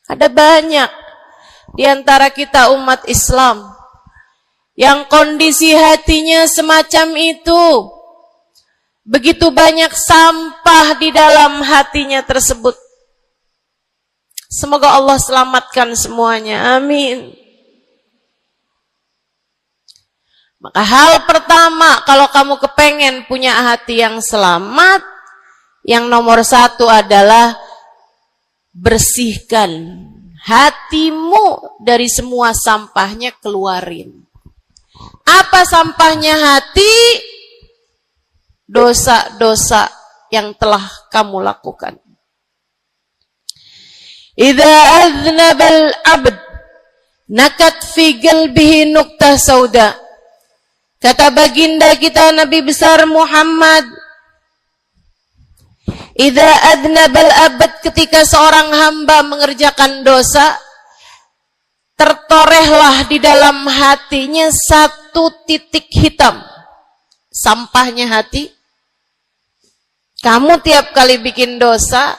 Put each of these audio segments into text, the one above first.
Ada banyak di antara kita umat Islam yang kondisi hatinya semacam itu. Begitu banyak sampah di dalam hatinya tersebut. Semoga Allah selamatkan semuanya. Amin. Maka hal pertama, kalau kamu kepengen punya hati yang selamat, yang nomor satu adalah bersihkan hatimu dari semua sampahnya, keluarin. Apa sampahnya hati? Dosa-dosa yang telah kamu lakukan. Idza aznabal abd nakat fi qalbihi nuqtah sauda. Kata baginda kita Nabi besar Muhammad, idza aznabal abd, ketika seorang hamba mengerjakan dosa, tertorehlah di dalam hatinya satu titik hitam. Sampahnya hati. Kamu tiap kali bikin dosa,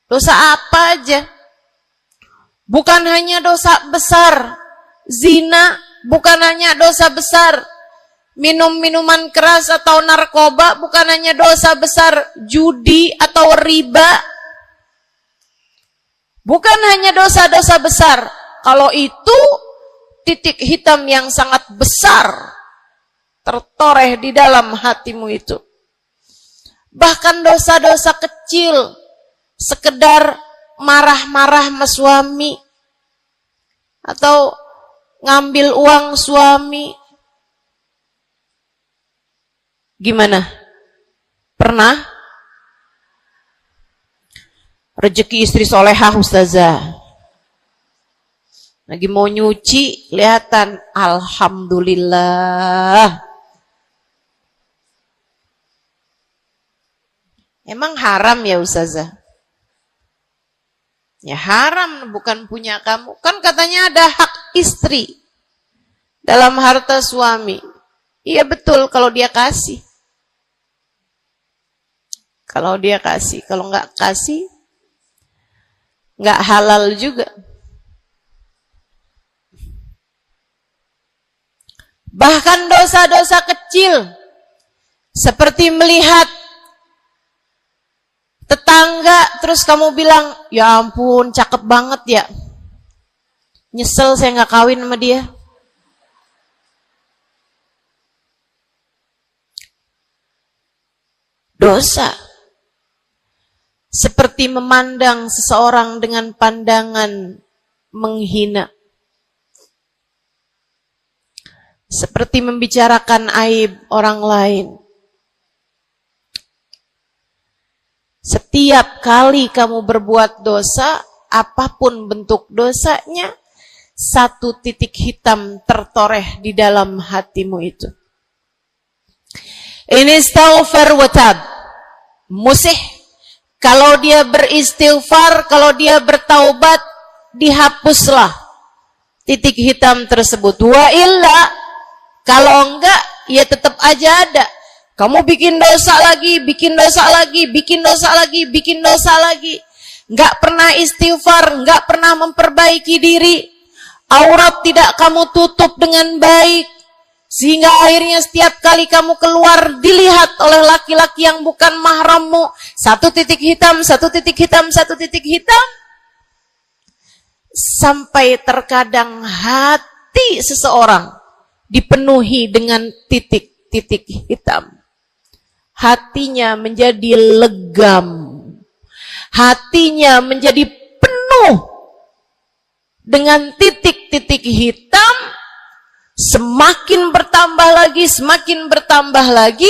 dosa apa aja? Bukan hanya dosa besar, zina, bukan hanya dosa besar, minum minuman keras atau narkoba, bukan hanya dosa besar, judi atau riba, bukan hanya dosa-dosa besar. Kalau itu titik hitam yang sangat besar tertoreh di dalam hatimu itu. Bahkan dosa-dosa kecil, sekedar marah-marah sama suami, atau ngambil uang suami. Gimana? Pernah? Rezeki istri solehah ustazah. Lagi mau nyuci, kelihatan, alhamdulillah. Emang haram ya ustazah? Ya haram, bukan punya kamu. Kan katanya ada hak istri dalam harta suami. Iya betul kalau dia kasih. Kalau dia kasih, kalau nggak kasih, nggak halal juga. Bahkan dosa-dosa kecil, seperti melihat tetangga, terus kamu bilang, ya ampun, cakep banget ya. Nyesel saya nggak kawin sama dia. Dosa. Seperti memandang seseorang dengan pandangan menghina. Seperti membicarakan aib orang lain. Setiap kali kamu berbuat dosa, apapun bentuk dosanya, satu titik hitam tertoreh di dalam hatimu itu. Ini istighfar wa tab. Musih. Kalau dia beristighfar, kalau dia bertaubat, dihapuslah titik hitam tersebut. Wa illa, kalau enggak, ya tetap aja ada. Kamu bikin dosa lagi, bikin dosa lagi, bikin dosa lagi, bikin dosa lagi. Enggak pernah istighfar, enggak pernah memperbaiki diri. Aurat tidak kamu tutup dengan baik. Sehingga akhirnya setiap kali kamu keluar dilihat oleh laki-laki yang bukan mahrammu. Satu titik hitam, satu titik hitam, satu titik hitam. Sampai terkadang hati seseorang dipenuhi dengan titik-titik hitam. Hatinya menjadi legam. Hatinya menjadi penuh dengan titik-titik hitam. Semakin bertambah lagi, semakin bertambah lagi,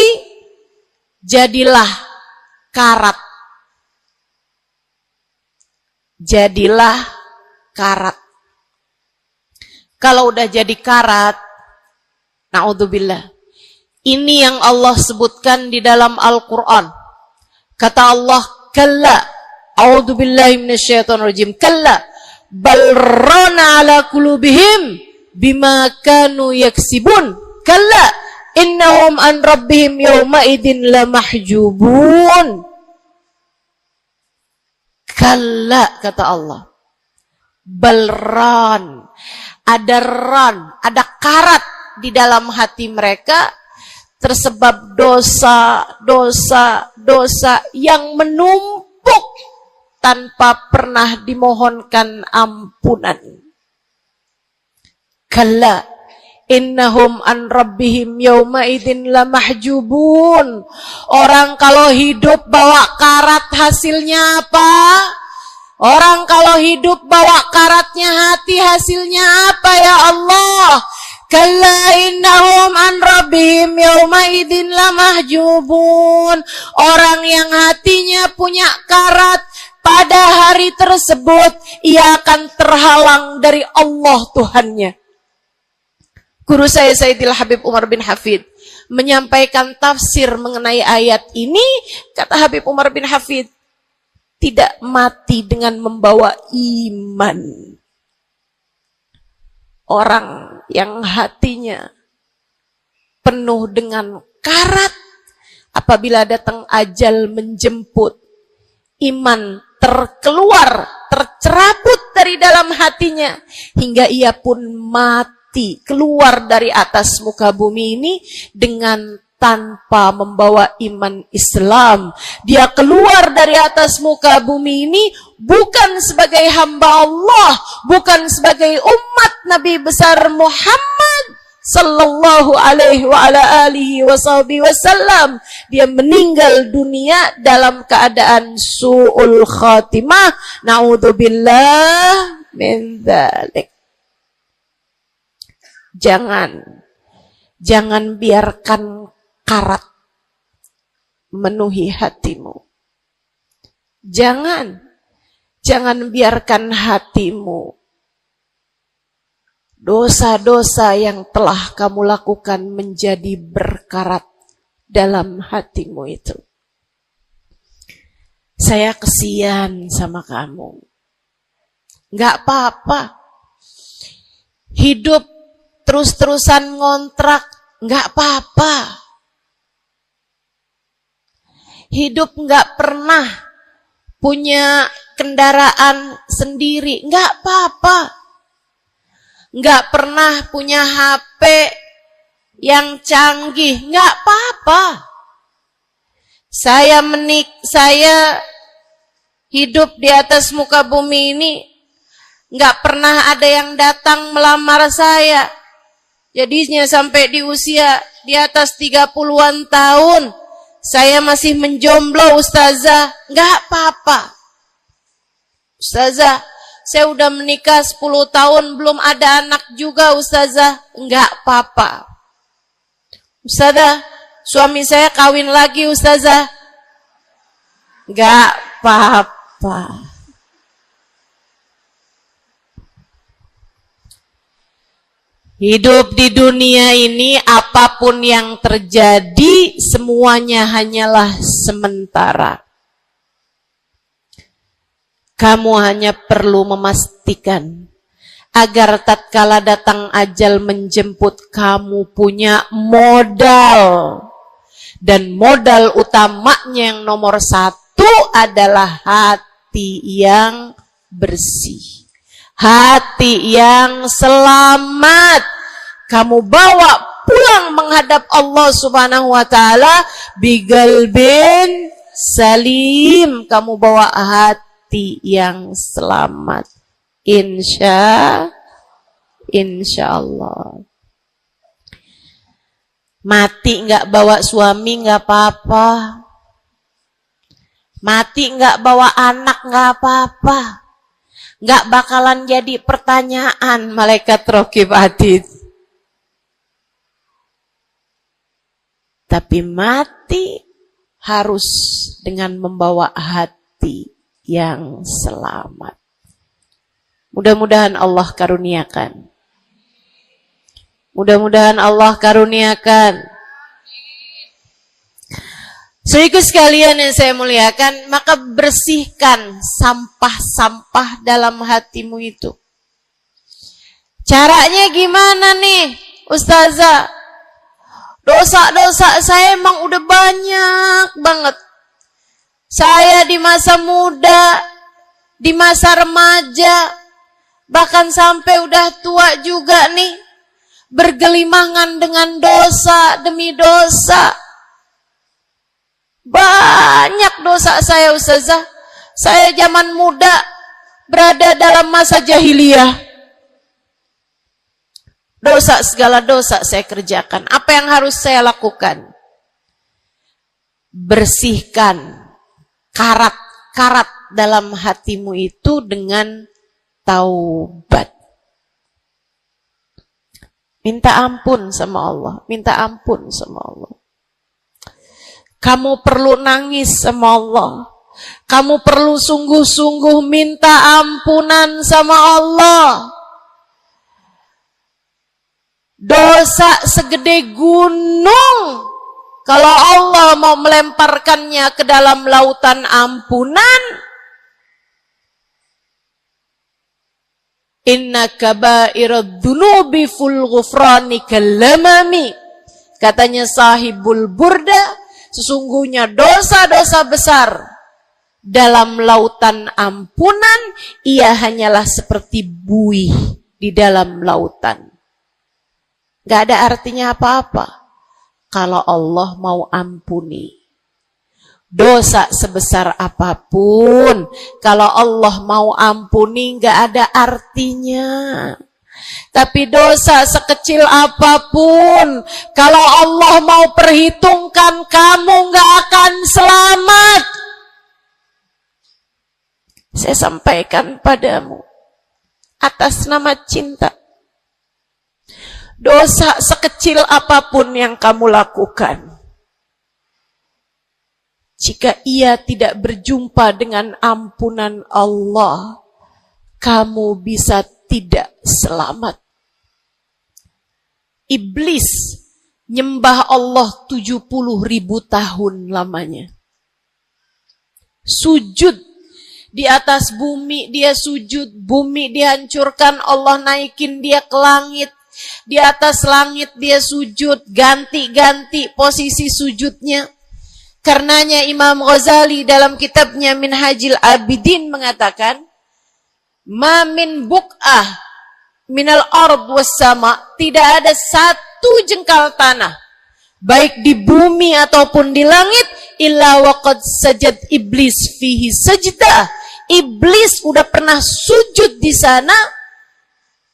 jadilah karat. Jadilah karat. Kalau udah jadi karat, na'udzubillah. Ini yang Allah sebutkan di dalam Al-Quran. Kata Allah, kalla, a'udzubillahi minasyaitonirrajim, kalla, bal rana ala qulubihim bima kanu yaksibun, kalla, innahum an rabbihim yawma idin lamahjubun. Kalla, kata Allah. balran. Ada ran, ada karat di dalam hati mereka tersebab dosa yang menumpuk tanpa pernah dimohonkan ampunan. Kalla innahum an rabbihim yawma idzin lamahjubun. Orang kalau hidup bawa karat hasilnya apa? Orang kalau hidup bawa karatnya hati hasilnya apa ya Allah? Kalla innahum an rabbihim yawma idzin lamahjubun. Orang yang hatinya punya karat pada hari tersebut ia akan terhalang dari Allah Tuhannya. Guru saya Sayyidil Habib Umar bin Hafid menyampaikan tafsir mengenai ayat ini. Kata Habib Umar bin Hafid, tidak mati dengan membawa iman. Orang yang hatinya penuh dengan karat, apabila datang ajal menjemput, iman tercerabut dari dalam hatinya, hingga ia pun mati, keluar dari atas muka bumi ini dengan tanpa membawa iman Islam. Dia keluar dari atas muka bumi ini bukan sebagai hamba Allah, bukan sebagai umat Nabi besar Muhammad sallallahu alaihi wa ala alihi wasallam. Dia meninggal dunia dalam keadaan su'ul khatimah. Na'udzubillah min dzalik. Jangan biarkan karat memenuhi hatimu. Jangan biarkan hatimu dosa-dosa yang telah kamu lakukan menjadi berkarat dalam hatimu itu. Saya kesian sama kamu. Gak apa-apa. Hidup terus-terusan ngontrak, gak apa-apa. Hidup gak pernah punya kendaraan sendiri, gak apa-apa. Gak pernah punya HP yang canggih, gak apa-apa. Saya hidup di atas muka bumi ini, gak pernah ada yang datang melamar saya. Jadinya sampai di usia di atas 30-an tahun, saya masih menjomblo, Ustazah. Enggak apa-apa. Ustazah, saya udah menikah 10 tahun, belum ada anak juga, Ustazah. Enggak apa-apa. Ustazah, suami saya kawin lagi, Ustazah. Enggak apa-apa. Hidup di dunia ini, apapun yang terjadi, semuanya hanyalah sementara. Kamu hanya perlu memastikan agar tatkala datang ajal menjemput, kamu punya modal. Dan modal utamanya yang nomor 1 adalah hati yang bersih. Hati yang selamat. Kamu bawa pulang menghadap Allah Subhanahu wa ta'ala bigalbin salim. Kamu bawa hati yang selamat. Insya Allah. Mati nggak bawa suami nggak apa-apa. Mati nggak bawa anak nggak apa-apa. Nggak bakalan jadi pertanyaan malaikat raqib atid. Tapi mati harus dengan membawa hati yang selamat. Mudah-mudahan Allah karuniakan. Mudah-mudahan Allah karuniakan. Saudaraku sekalian yang saya muliakan, maka bersihkan sampah-sampah dalam hatimu itu. Caranya gimana nih, Ustazah? Dosa-dosa saya emang udah banyak banget. Saya di masa muda, di masa remaja, Bahkan sampai udah tua juga nih, bergelimangan dengan dosa demi dosa. Banyak dosa saya, Ustazah. Saya zaman muda berada dalam masa jahiliyah. Dosa, segala dosa saya kerjakan. Apa yang harus saya lakukan? Bersihkan karat-karat dalam hatimu itu dengan taubat. Minta ampun sama Allah. Minta ampun sama Allah. Kamu perlu nangis sama Allah. Kamu perlu sungguh-sungguh minta ampunan sama Allah. Dosa segede gunung, kalau Allah mau melemparkannya ke dalam lautan ampunan, inna kaba'irad dunubi ful ghufrani kallamami. Katanya sahibul burda, sesungguhnya dosa-dosa besar dalam lautan ampunan, ia hanyalah seperti buih di dalam lautan. Gak ada artinya apa-apa kalau Allah mau ampuni. Dosa sebesar apapun, kalau Allah mau ampuni gak ada artinya. Tapi dosa sekecil apapun, kalau Allah mau perhitungkan, kamu gak akan selamat. Saya sampaikan padamu atas nama cinta. Dosa sekecil apapun yang kamu lakukan, jika ia tidak berjumpa dengan ampunan Allah, kamu bisa tidak selamat. Iblis nyembah Allah 70.000 tahun lamanya. Sujud di atas bumi, dia sujud, bumi dihancurkan, Allah naikin dia ke langit. Di atas langit dia sujud, ganti-ganti posisi sujudnya. Karenanya Imam Ghazali dalam kitabnya Minhajul Abidin mengatakan, ma min buk'ah minal ard was sama, tidak ada satu jengkal tanah, baik di bumi ataupun di langit, illa waqad sajad iblis fihi sajdah. Iblis udah pernah sujud di sana,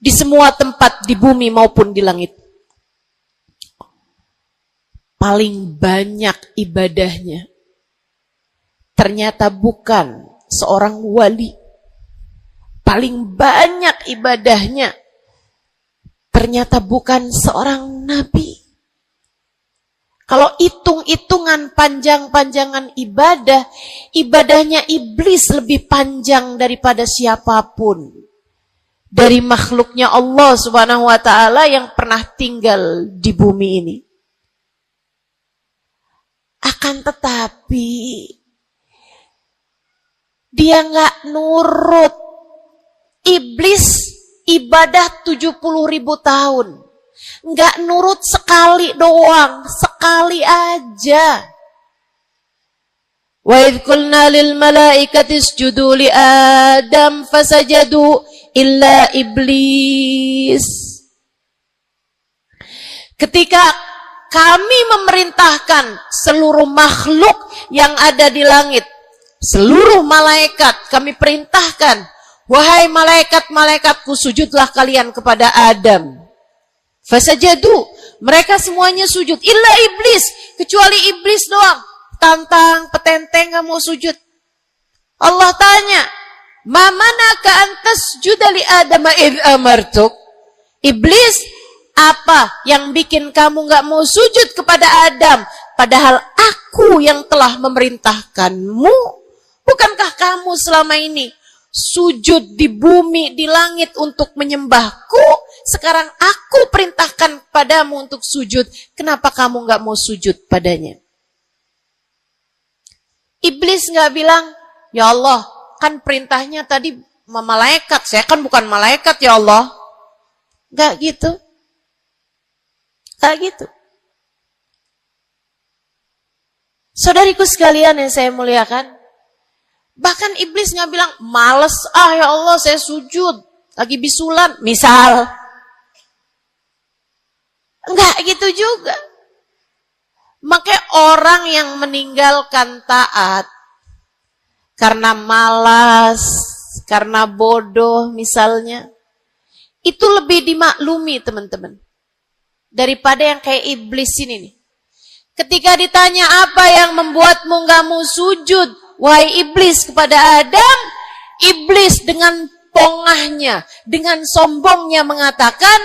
di semua tempat di bumi maupun di langit. Paling banyak ibadahnya ternyata bukan seorang wali. Paling banyak ibadahnya ternyata bukan seorang nabi. Kalau hitung-hitungan panjang-panjangan ibadah, ibadahnya iblis lebih panjang daripada siapapun dari makhluknya Allah Subhanahu wa ta'ala yang pernah tinggal di bumi ini. Akan tetapi dia nggak nurut. Iblis ibadah 70.000 tahun, nggak nurut sekali doang, sekali aja. Wa idh qulna lil malaikati isjudu li Adam fasajadu illa iblis. Ketika kami memerintahkan seluruh makhluk yang ada di langit, seluruh malaikat kami perintahkan, wahai malaikat-malaikatku, sujudlah kalian kepada Adam. Fasajadu, mereka semuanya sujud, illa iblis, kecuali iblis doang. Tantang, petenteng gak mau sujud. Allah tanya, ma manaka antas judali Adam id amartuk. Iblis, apa yang bikin kamu gak mau sujud kepada Adam, padahal aku yang telah memerintahkanmu? Bukankah kamu selama ini sujud di bumi, di langit untuk menyembahku? Sekarang aku perintahkan padamu untuk sujud, kenapa kamu gak mau sujud padanya? Iblis gak bilang, ya Allah, kan perintahnya tadi malaikat, saya kan bukan malaikat ya Allah. Gak gitu. Gak gitu. Saudariku sekalian yang saya muliakan, bahkan iblis gak bilang, males ya Allah saya sujud, lagi bisulan, misal. Enggak gitu juga. Makanya orang yang meninggalkan taat karena malas, karena bodoh misalnya, itu lebih dimaklumi teman-teman. Daripada yang kayak iblis ini nih. Ketika ditanya apa yang membuatmu gak mau sujud, wahai iblis kepada Adam, iblis dengan pongahnya, dengan sombongnya mengatakan,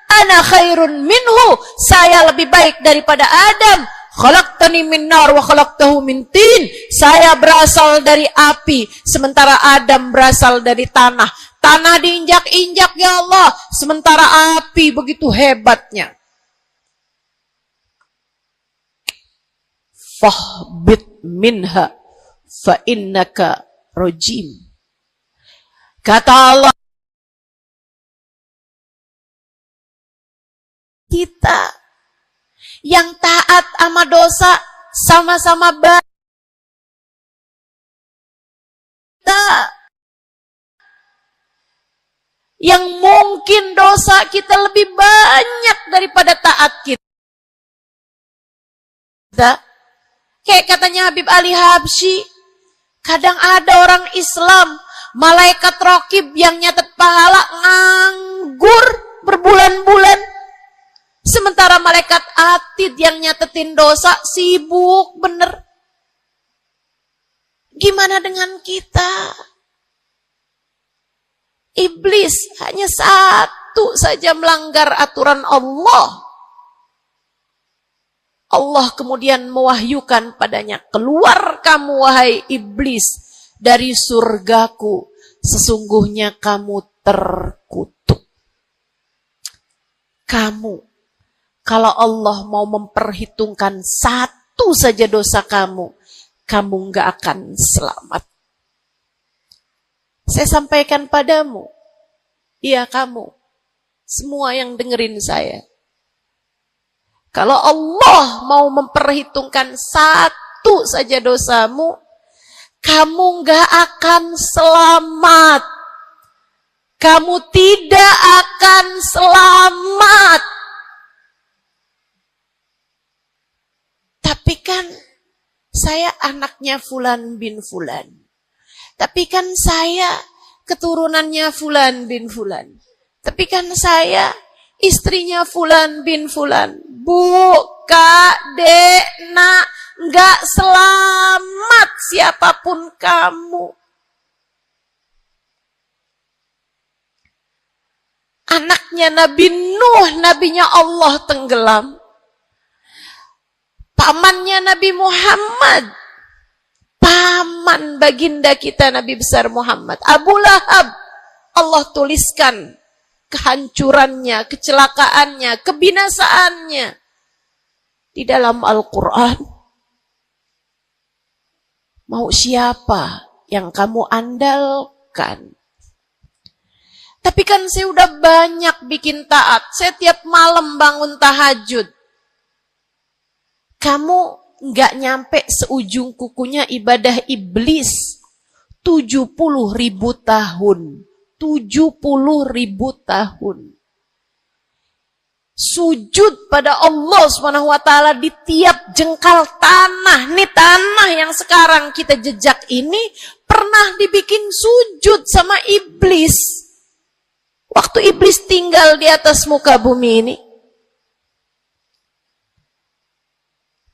ana khairun minhu, saya lebih baik daripada Adam. Khalaqtani min nar wa khalaqtahu min tin. Saya berasal dari api, sementara Adam berasal dari tanah. Tanah diinjak-injak ya Allah, sementara api begitu hebatnya. Fahbit minha fa innaka rajim. Kata Allah, kita yang taat sama dosa sama-sama baik. Yang mungkin dosa kita lebih banyak daripada taat kita. Kayak katanya Habib Ali Habsyi, kadang ada orang Islam, malaikat raqib yang nyatet pahala nganggur berbulan-bulan. Sementara malaikat atid yang nyatetin dosa sibuk bener. Gimana dengan kita? Iblis hanya satu saja melanggar aturan Allah. Allah kemudian mewahyukan padanya, keluar kamu wahai iblis dari surgaku, sesungguhnya kamu terkutuk. Kamu, kalau Allah mau memperhitungkan satu saja dosa kamu, kamu nggak akan selamat. Saya sampaikan padamu, iya kamu, semua yang dengerin saya. Kalau Allah mau memperhitungkan satu saja dosamu, kamu nggak akan selamat. Kamu tidak akan selamat. Tapi kan saya anaknya Fulan bin Fulan. Tapi kan saya keturunannya Fulan bin Fulan. Tapi kan saya istrinya Fulan bin Fulan. Bu, Kak, Dek, Nak, nggak selamat siapapun kamu. Anaknya Nabi Nuh, nabinya Allah tenggelam. Pamannya Nabi Muhammad, paman baginda kita Nabi besar Muhammad, Abu Lahab, Allah tuliskan kehancurannya, kecelakaannya, kebinasaannya di dalam Al-Quran. Mau siapa yang kamu andalkan? Tapi kan saya udah banyak bikin taat, saya tiap malam bangun tahajud. Kamu nggak nyampe seujung kukunya ibadah iblis 70.000 tahun. 70.000 tahun. Sujud pada Allah SWT di tiap jengkal tanah. Nih tanah yang sekarang kita jejak ini pernah dibikin sujud sama iblis. Waktu iblis tinggal di atas muka bumi ini.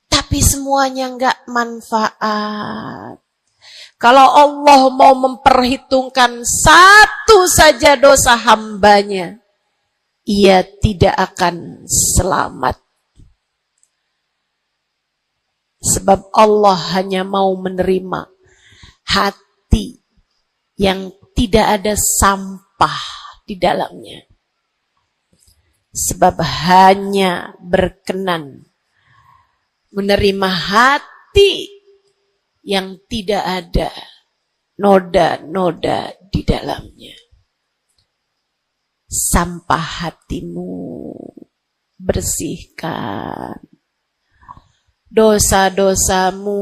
Tapi semuanya nggak manfaat. Kalau Allah mau memperhitungkan satu saja dosa hambanya, ia tidak akan selamat. Sebab Allah hanya mau menerima hati yang tidak ada sampah di dalamnya. Sebab hanya berkenan menerima hati yang tidak ada noda-noda di dalamnya. Sampah hatimu bersihkan. Dosa-dosamu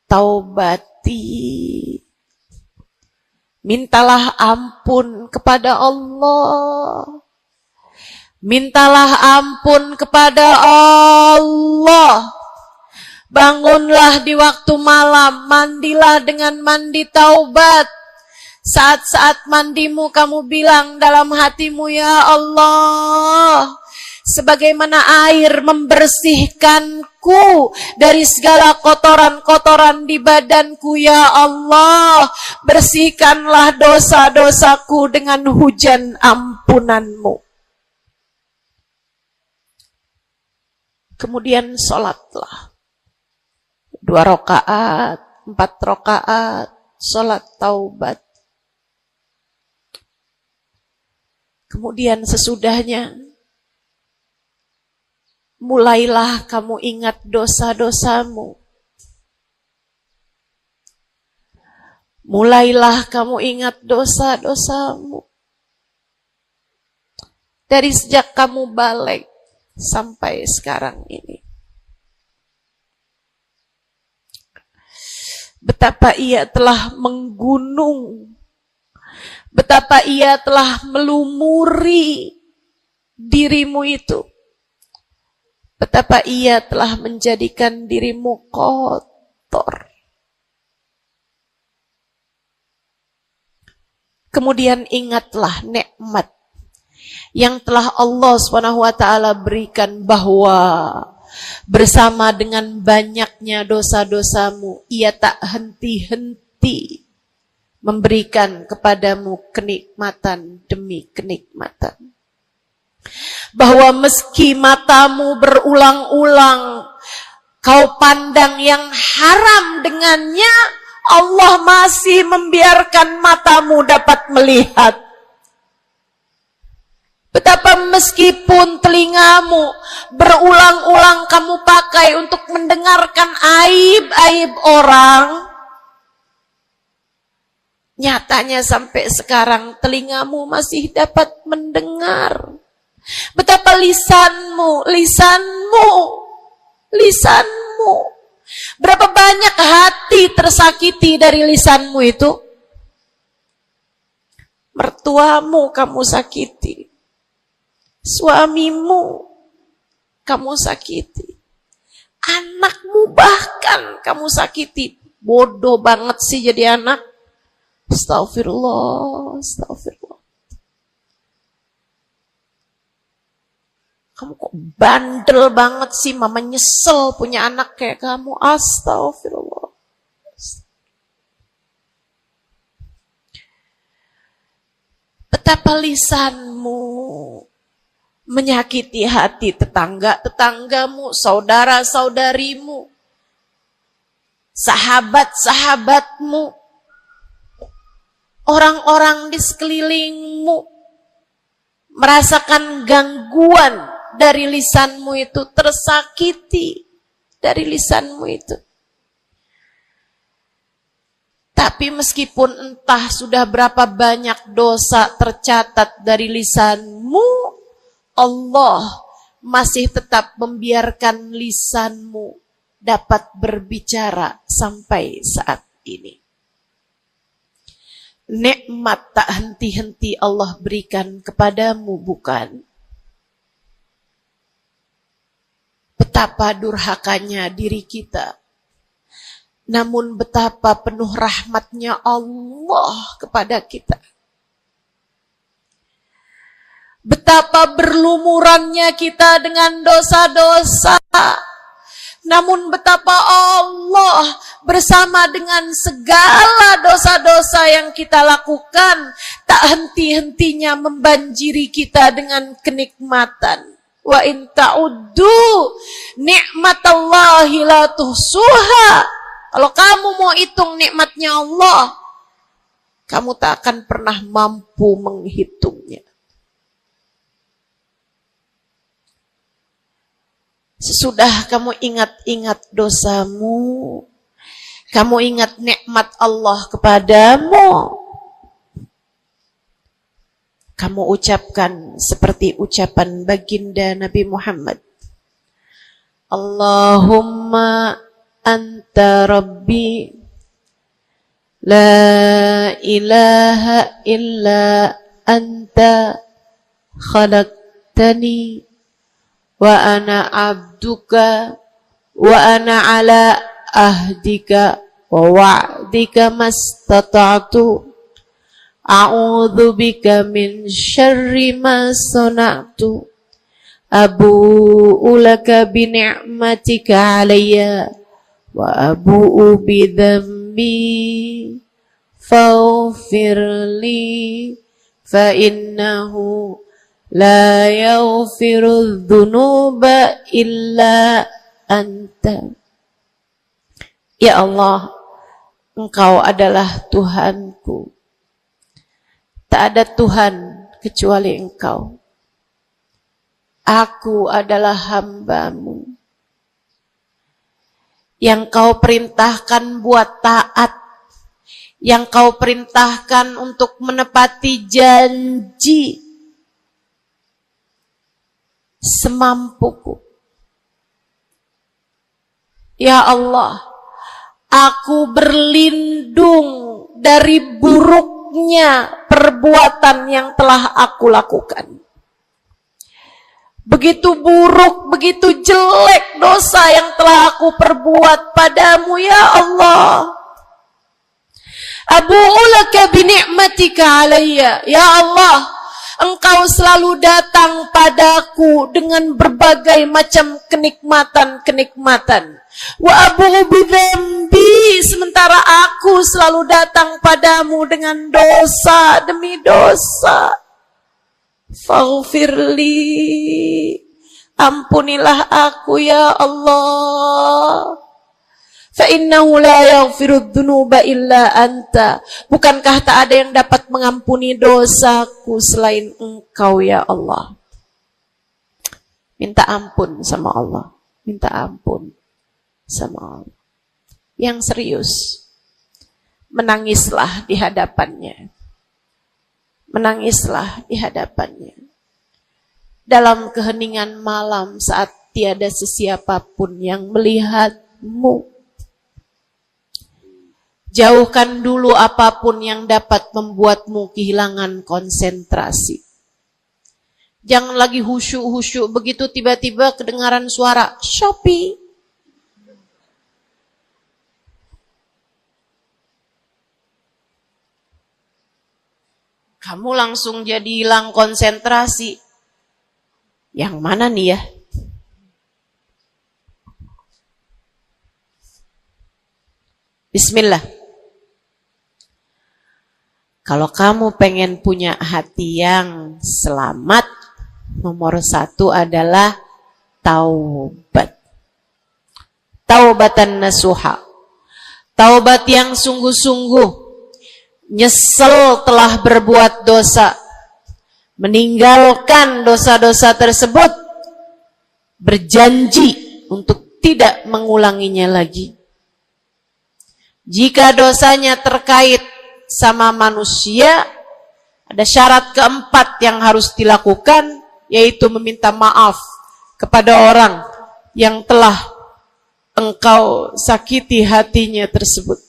taubati. mintalah ampun kepada Allah. Mintalah ampun kepada Allah. Bangunlah di waktu malam, mandilah dengan mandi taubat. Saat-saat mandimu kamu bilang dalam hatimu, ya Allah, sebagaimana air membersihkanku dari segala kotoran-kotoran di badanku, ya Allah, bersihkanlah dosa-dosaku dengan hujan ampunanmu. Kemudian sholatlah 2 rakaat, 4 rakaat, sholat taubat. Kemudian sesudahnya, mulailah kamu ingat dosa-dosamu. Mulailah kamu ingat dosa-dosamu. Dari sejak kamu balik sampai sekarang ini. Betapa ia telah menggunung. Betapa ia telah melumuri dirimu itu. Betapa ia telah menjadikan dirimu kotor. Kemudian ingatlah nikmat yang telah Allah SWT berikan, bahwa bersama dengan banyaknya dosa-dosamu, ia tak henti-henti memberikan kepadamu kenikmatan demi kenikmatan. Bahwa meski matamu berulang-ulang kau pandang yang haram dengannya, Allah masih membiarkan matamu dapat melihat. Betapa meskipun telingamu berulang-ulang kamu pakai untuk mendengarkan aib-aib orang, nyatanya sampai sekarang telingamu masih dapat mendengar. Betapa lisanmu. Berapa banyak hati tersakiti dari lisanmu itu. Mertuamu kamu sakiti. Suamimu kamu sakiti. Anakmu bahkan kamu sakiti. Bodoh banget sih jadi anak. Astagfirullah. Kamu kok bandel banget sih, mama nyesel punya anak kayak kamu. Astagfirullah. Betapa lisanmu menyakiti hati tetanggamu, saudara-saudarimu, sahabat-sahabatmu, orang-orang di sekelilingmu, merasakan gangguan dari lisanmu itu, tersakiti dari lisanmu itu. Tapi meskipun entah sudah berapa banyak dosa tercatat dari lisanmu, Allah masih tetap membiarkan lisanmu dapat berbicara sampai saat ini. Nikmat tak henti-henti Allah berikan kepadamu, bukan? Betapa durhakanya diri kita. Namun betapa penuh rahmatnya Allah kepada kita. Betapa berlumurannya kita dengan dosa-dosa. Namun betapa Allah bersama dengan segala dosa-dosa yang kita lakukan, tak henti-hentinya membanjiri kita dengan kenikmatan. Wa in ta'uddu ni'matallahi la tuhsuha. Kalau kamu mau hitung nikmatnya Allah, kamu tak akan pernah mampu menghitungnya. Sesudah kamu ingat-ingat dosamu, kamu ingat nikmat Allah kepadamu, kamu ucapkan seperti ucapan baginda Nabi Muhammad. Allahumma anta rabbi La ilaha illa anta khalaqtani wa ana abduka wa ana ala ahdika wa wa'dika mastata'tu a'udzu bika min syarri ma sana'tu abu'u laka bi ni'matika 'alayya wa abu'u bi dhanbi faghfirli fa innahu la yaghfiru dzunuba illa anta. Ya Allah, Engkau adalah Tuhanku. Tak ada Tuhan kecuali Engkau. Aku adalah hamba-Mu yang Kau perintahkan buat taat, yang Kau perintahkan untuk menepati janji semampuku. Ya Allah, aku berlindung dari buruknya perbuatan yang telah aku lakukan. Begitu buruk, begitu jelek dosa yang telah aku perbuat padamu, ya Allah. Abu'u laka bi ni'matika 'alayya. Ya Allah, Engkau selalu datang padaku dengan berbagai macam kenikmatan-kenikmatan. Wa abu'u bi dzambi, sementara aku selalu datang padamu dengan dosa demi dosa. Faghfirli, ampunilah aku ya Allah. Fa innahu la yaghfiru dzunuba illa anta. Bukankah tak ada yang dapat mengampuni dosaku selain Engkau ya Allah. Minta ampun sama Allah. Minta ampun sama Allah. Yang serius, menangislah di hadapannya. Menangislah di hadapannya. Dalam keheningan malam saat tiada sesiapapun yang melihatmu. Jauhkan dulu apapun yang dapat membuatmu kehilangan konsentrasi. Jangan lagi khusyuk-khusyuk begitu tiba-tiba kedengaran suara Shopee. Kamu langsung jadi hilang konsentrasi. Yang mana nih ya? Bismillah. Kalau kamu pengen punya hati yang selamat, nomor 1 adalah taubat. Taubatan nasuha. Taubat yang sungguh-sungguh. Nyesel telah berbuat dosa, meninggalkan dosa-dosa tersebut, berjanji untuk tidak mengulanginya lagi. Jika dosanya terkait sama manusia, ada syarat keempat yang harus dilakukan, yaitu meminta maaf kepada orang yang telah engkau sakiti hatinya tersebut.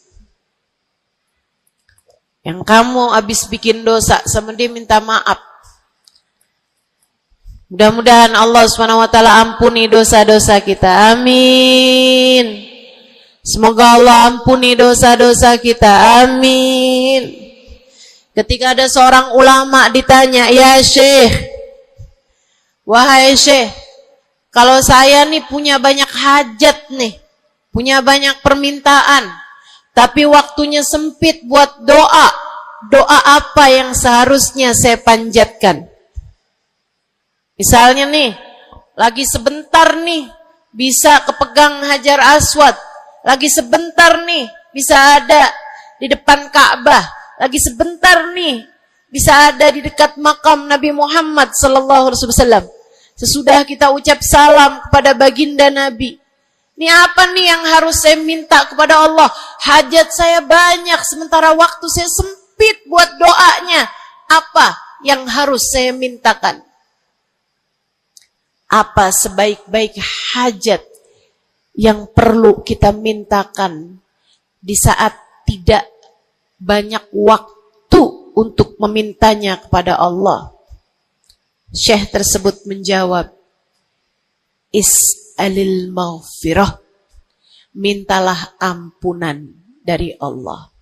Yang kamu habis bikin dosa sama dia minta maaf. Mudah-mudahan Allah SWT ampuni dosa-dosa kita. Amin. Semoga Allah ampuni dosa-dosa kita. Amin. Ketika ada seorang ulama ditanya, ya Syekh, wahai Syekh, kalau saya nih punya banyak hajat nih, punya banyak permintaan, tapi waktunya sempit buat doa. Doa apa yang seharusnya saya panjatkan? Misalnya nih, lagi sebentar nih bisa kepegang Hajar Aswad. Lagi sebentar nih bisa ada di depan Ka'bah. Lagi sebentar nih bisa ada di dekat makam Nabi Muhammad sallallahu alaihi wasallam. Sesudah kita ucap salam kepada baginda Nabi. Ini apa nih yang harus saya minta kepada Allah? Hajat saya banyak, sementara waktu saya sempit buat doanya. Apa yang harus saya mintakan? Apa sebaik-baik hajat yang perlu kita mintakan di saat tidak banyak waktu untuk memintanya kepada Allah. Syekh tersebut menjawab, is'alil maghfirah, mintalah ampunan dari Allah.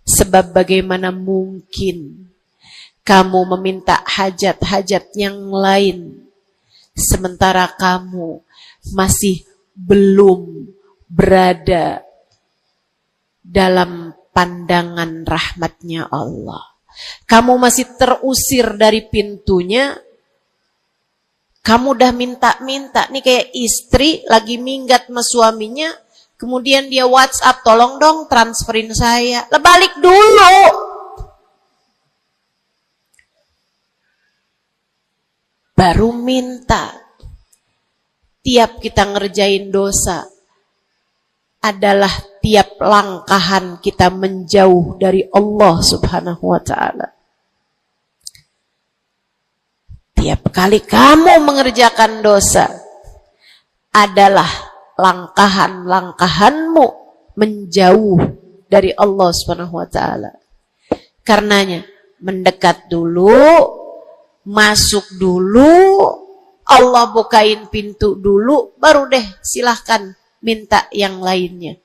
Sebab bagaimana mungkin kamu meminta hajat-hajat yang lain sementara kamu masih belum berada dalam pandangan rahmatnya Allah. Kamu masih terusir dari pintunya. Kamu udah minta-minta. Nih kayak istri lagi minggat sama suaminya. Kemudian dia WhatsApp, tolong dong transferin saya. Lah balik dulu. Baru minta. Tiap kita ngerjain dosa adalah tiap langkahan kita menjauh dari Allah Subhanahu wa ta'ala. Tiap kali kamu mengerjakan dosa adalah langkahan-langkahanmu menjauh dari Allah Subhanahu wa ta'ala. Karenanya mendekat dulu, masuk dulu, Allah bukain pintu dulu, baru deh silahkan minta yang lainnya.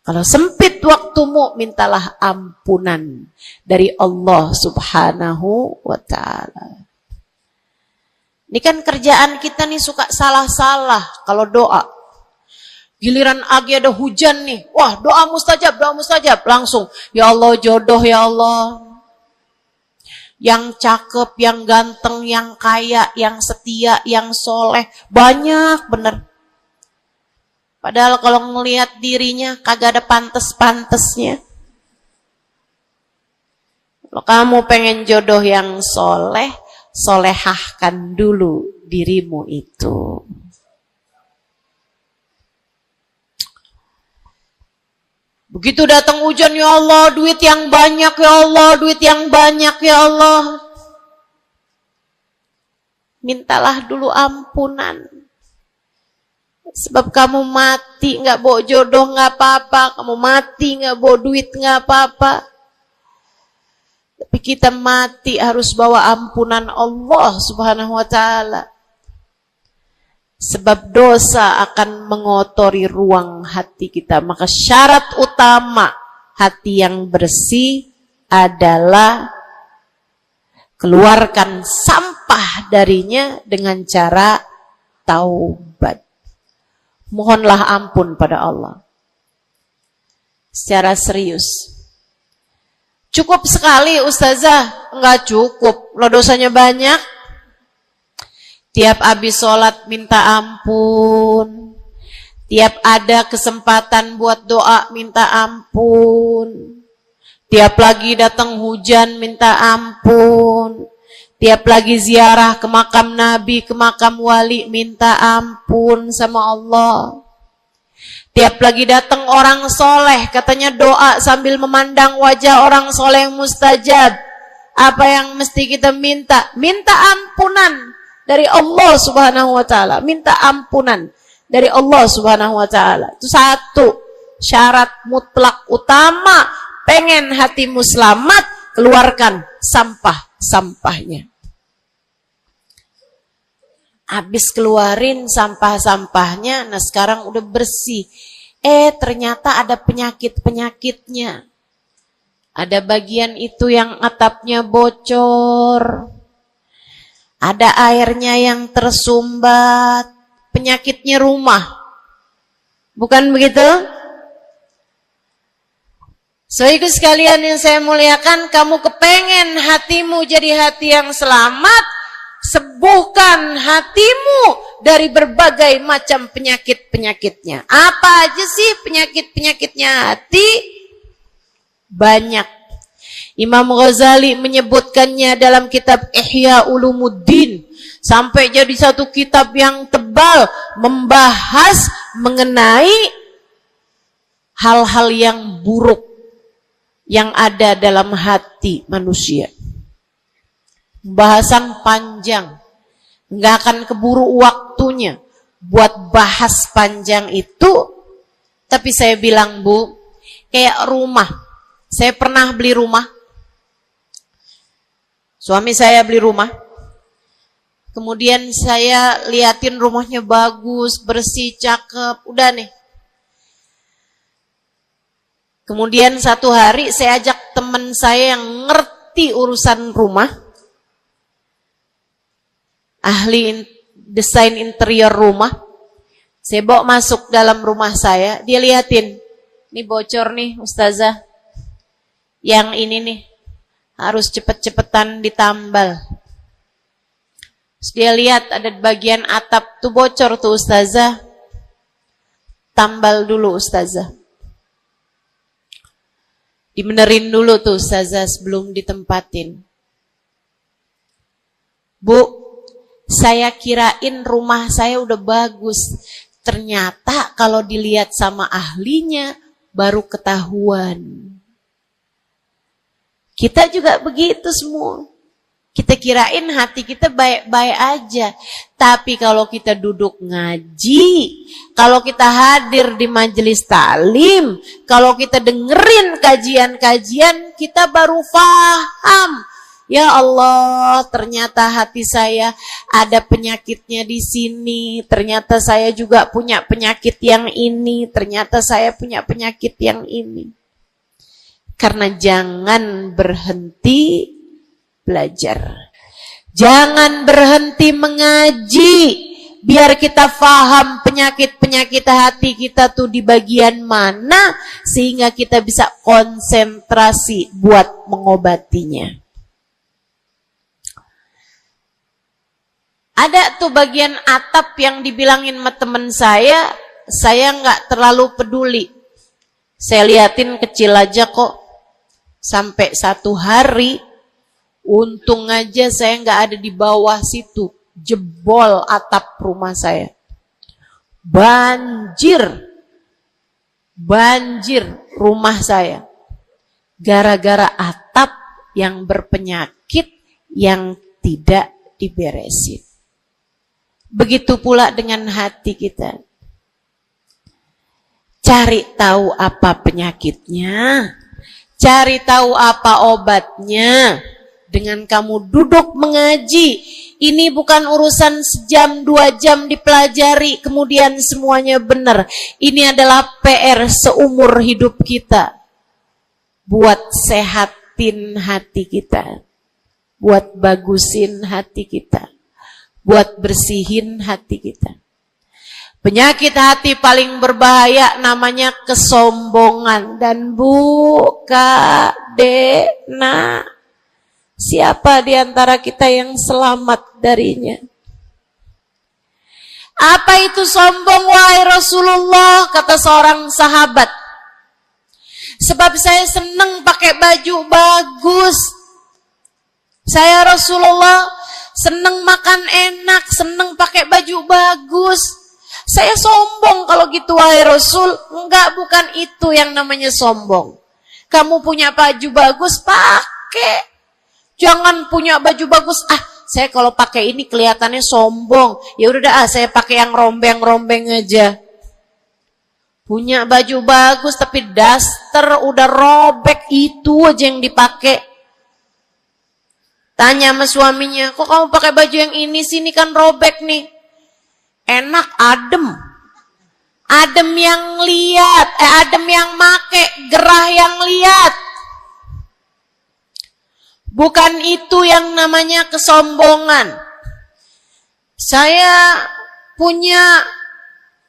Kalau sempit waktumu, mintalah ampunan dari Allah Subhanahu wa ta'ala. Ini kan kerjaan kita nih suka salah-salah kalau doa. Giliran lagi ada hujan nih, wah doa mustajab, langsung. Ya Allah jodoh ya Allah. Yang cakep, yang ganteng, yang kaya, yang setia, yang soleh. Banyak bener. Padahal kalau ngelihat dirinya kagak ada pantes-pantesnya. Kalau kamu pengen jodoh yang soleh, solehahkan dulu dirimu itu. Begitu datang hujan, ya Allah, duit yang banyak ya Allah, duit yang banyak ya Allah. Mintalah dulu ampunan. Sebab kamu mati gak bawa jodoh gak apa-apa, kamu mati gak bawa duit gak apa-apa. Tapi kita mati harus bawa ampunan Allah Subhanahu wa ta'ala. Sebab dosa akan mengotori ruang hati kita. Maka syarat utama hati yang bersih adalah keluarkan sampah darinya dengan cara taubat. Mohonlah ampun pada Allah. Secara serius. Cukup sekali ustazah? Enggak cukup. Lo dosanya banyak. Tiap habis sholat minta ampun. Tiap ada kesempatan buat doa minta ampun. Tiap lagi datang hujan minta ampun. Tiap lagi ziarah ke makam Nabi, ke makam wali, minta ampun sama Allah. Tiap lagi datang orang soleh, katanya doa sambil memandang wajah orang soleh yang mustajab. Apa yang mesti kita minta? Minta ampunan dari Allah Subhanahu wa ta'ala. Minta ampunan dari Allah Subhanahu wa ta'ala. Itu satu syarat mutlak utama. Pengen hatimu selamat, keluarkan sampah-sampahnya. Habis keluarin sampah-sampahnya, nah sekarang udah bersih. Ternyata ada penyakit-penyakitnya. Ada bagian itu yang atapnya bocor. Ada airnya yang tersumbat. Penyakitnya rumah. Bukan begitu? Saudaraku sekalian yang saya muliakan, kamu kepengen hatimu jadi hati yang selamat, sembuhkan hatimu dari berbagai macam penyakit-penyakitnya. Apa aja sih penyakit-penyakitnya hati? Banyak. Imam Ghazali menyebutkannya dalam kitab Ihya Ulumuddin. Sampai jadi satu kitab yang tebal membahas mengenai hal-hal yang buruk yang ada dalam hati manusia. Bahasan panjang, nggak akan keburu waktunya buat bahas panjang itu. Tapi saya bilang Bu, kayak rumah, Saya pernah beli rumah. Suami saya beli rumah. Kemudian saya liatin rumahnya bagus, bersih, cakep. Udah nih. Kemudian satu hari saya ajak teman saya yang ngerti urusan rumah. Ahli desain interior rumah. Saya bawa masuk dalam rumah saya. Dia liatin. Ini bocor nih Ustazah. Yang ini nih. Harus cepet-cepetan ditambal. Terus dia lihat ada bagian atap tuh bocor tuh Ustazah. Tambal dulu Ustazah. Dibenerin dulu tuh Ustazah sebelum ditempatin. Bu, saya kirain rumah saya udah bagus. Ternyata kalau dilihat sama ahlinya baru ketahuan. Kita juga begitu semua. Kita kirain hati kita baik-baik aja. Tapi kalau kita duduk ngaji, kalau kita hadir di majelis taklim, kalau kita dengerin kajian-kajian, kita baru paham. Ya Allah, ternyata hati saya ada penyakitnya di sini. Ternyata saya juga punya penyakit yang ini. Ternyata saya punya penyakit yang ini. Karena jangan berhenti belajar. Jangan berhenti mengaji. Biar kita paham penyakit-penyakit hati kita tuh di bagian mana. Sehingga kita bisa konsentrasi buat mengobatinya. Ada tuh bagian atap yang dibilangin sama temen saya nggak terlalu peduli. Saya liatin kecil aja kok. Sampai satu hari, untung aja saya nggak ada di bawah situ. Jebol atap rumah saya. Banjir rumah saya. Gara-gara atap yang berpenyakit yang tidak diberesin. Begitu pula dengan hati kita. Cari tahu apa penyakitnya. Cari tahu apa obatnya. Dengan kamu duduk mengaji. Ini bukan urusan sejam, 2 jam dipelajari. Kemudian semuanya benar. Ini adalah PR seumur hidup kita. Buat sehatin hati kita. Buat bagusin hati kita. Buat bersihin hati kita. Penyakit hati paling berbahaya namanya kesombongan. Dan Bu, Kak, Dek, Nak, siapa di antara kita yang selamat darinya? Apa itu sombong, wahai Rasulullah? Kata seorang sahabat. Sebab saya senang pakai baju bagus. Saya Rasulullah senang makan enak, senang pakai baju bagus. Saya sombong kalau gitu wahai Rasul. Enggak, bukan itu yang namanya sombong. Kamu punya baju bagus, pakai. Jangan punya baju bagus. Saya kalau pakai ini kelihatannya sombong. Ya udah saya pakai yang rombeng-rombeng aja. Punya baju bagus tapi daster udah robek, itu aja yang dipakai. Tanya sama suaminya, kok kamu pakai baju yang ini sih, ini kan robek nih. Enak, adem. Adem yang lihat, adem yang make, gerah yang lihat. Bukan itu yang namanya kesombongan. Saya punya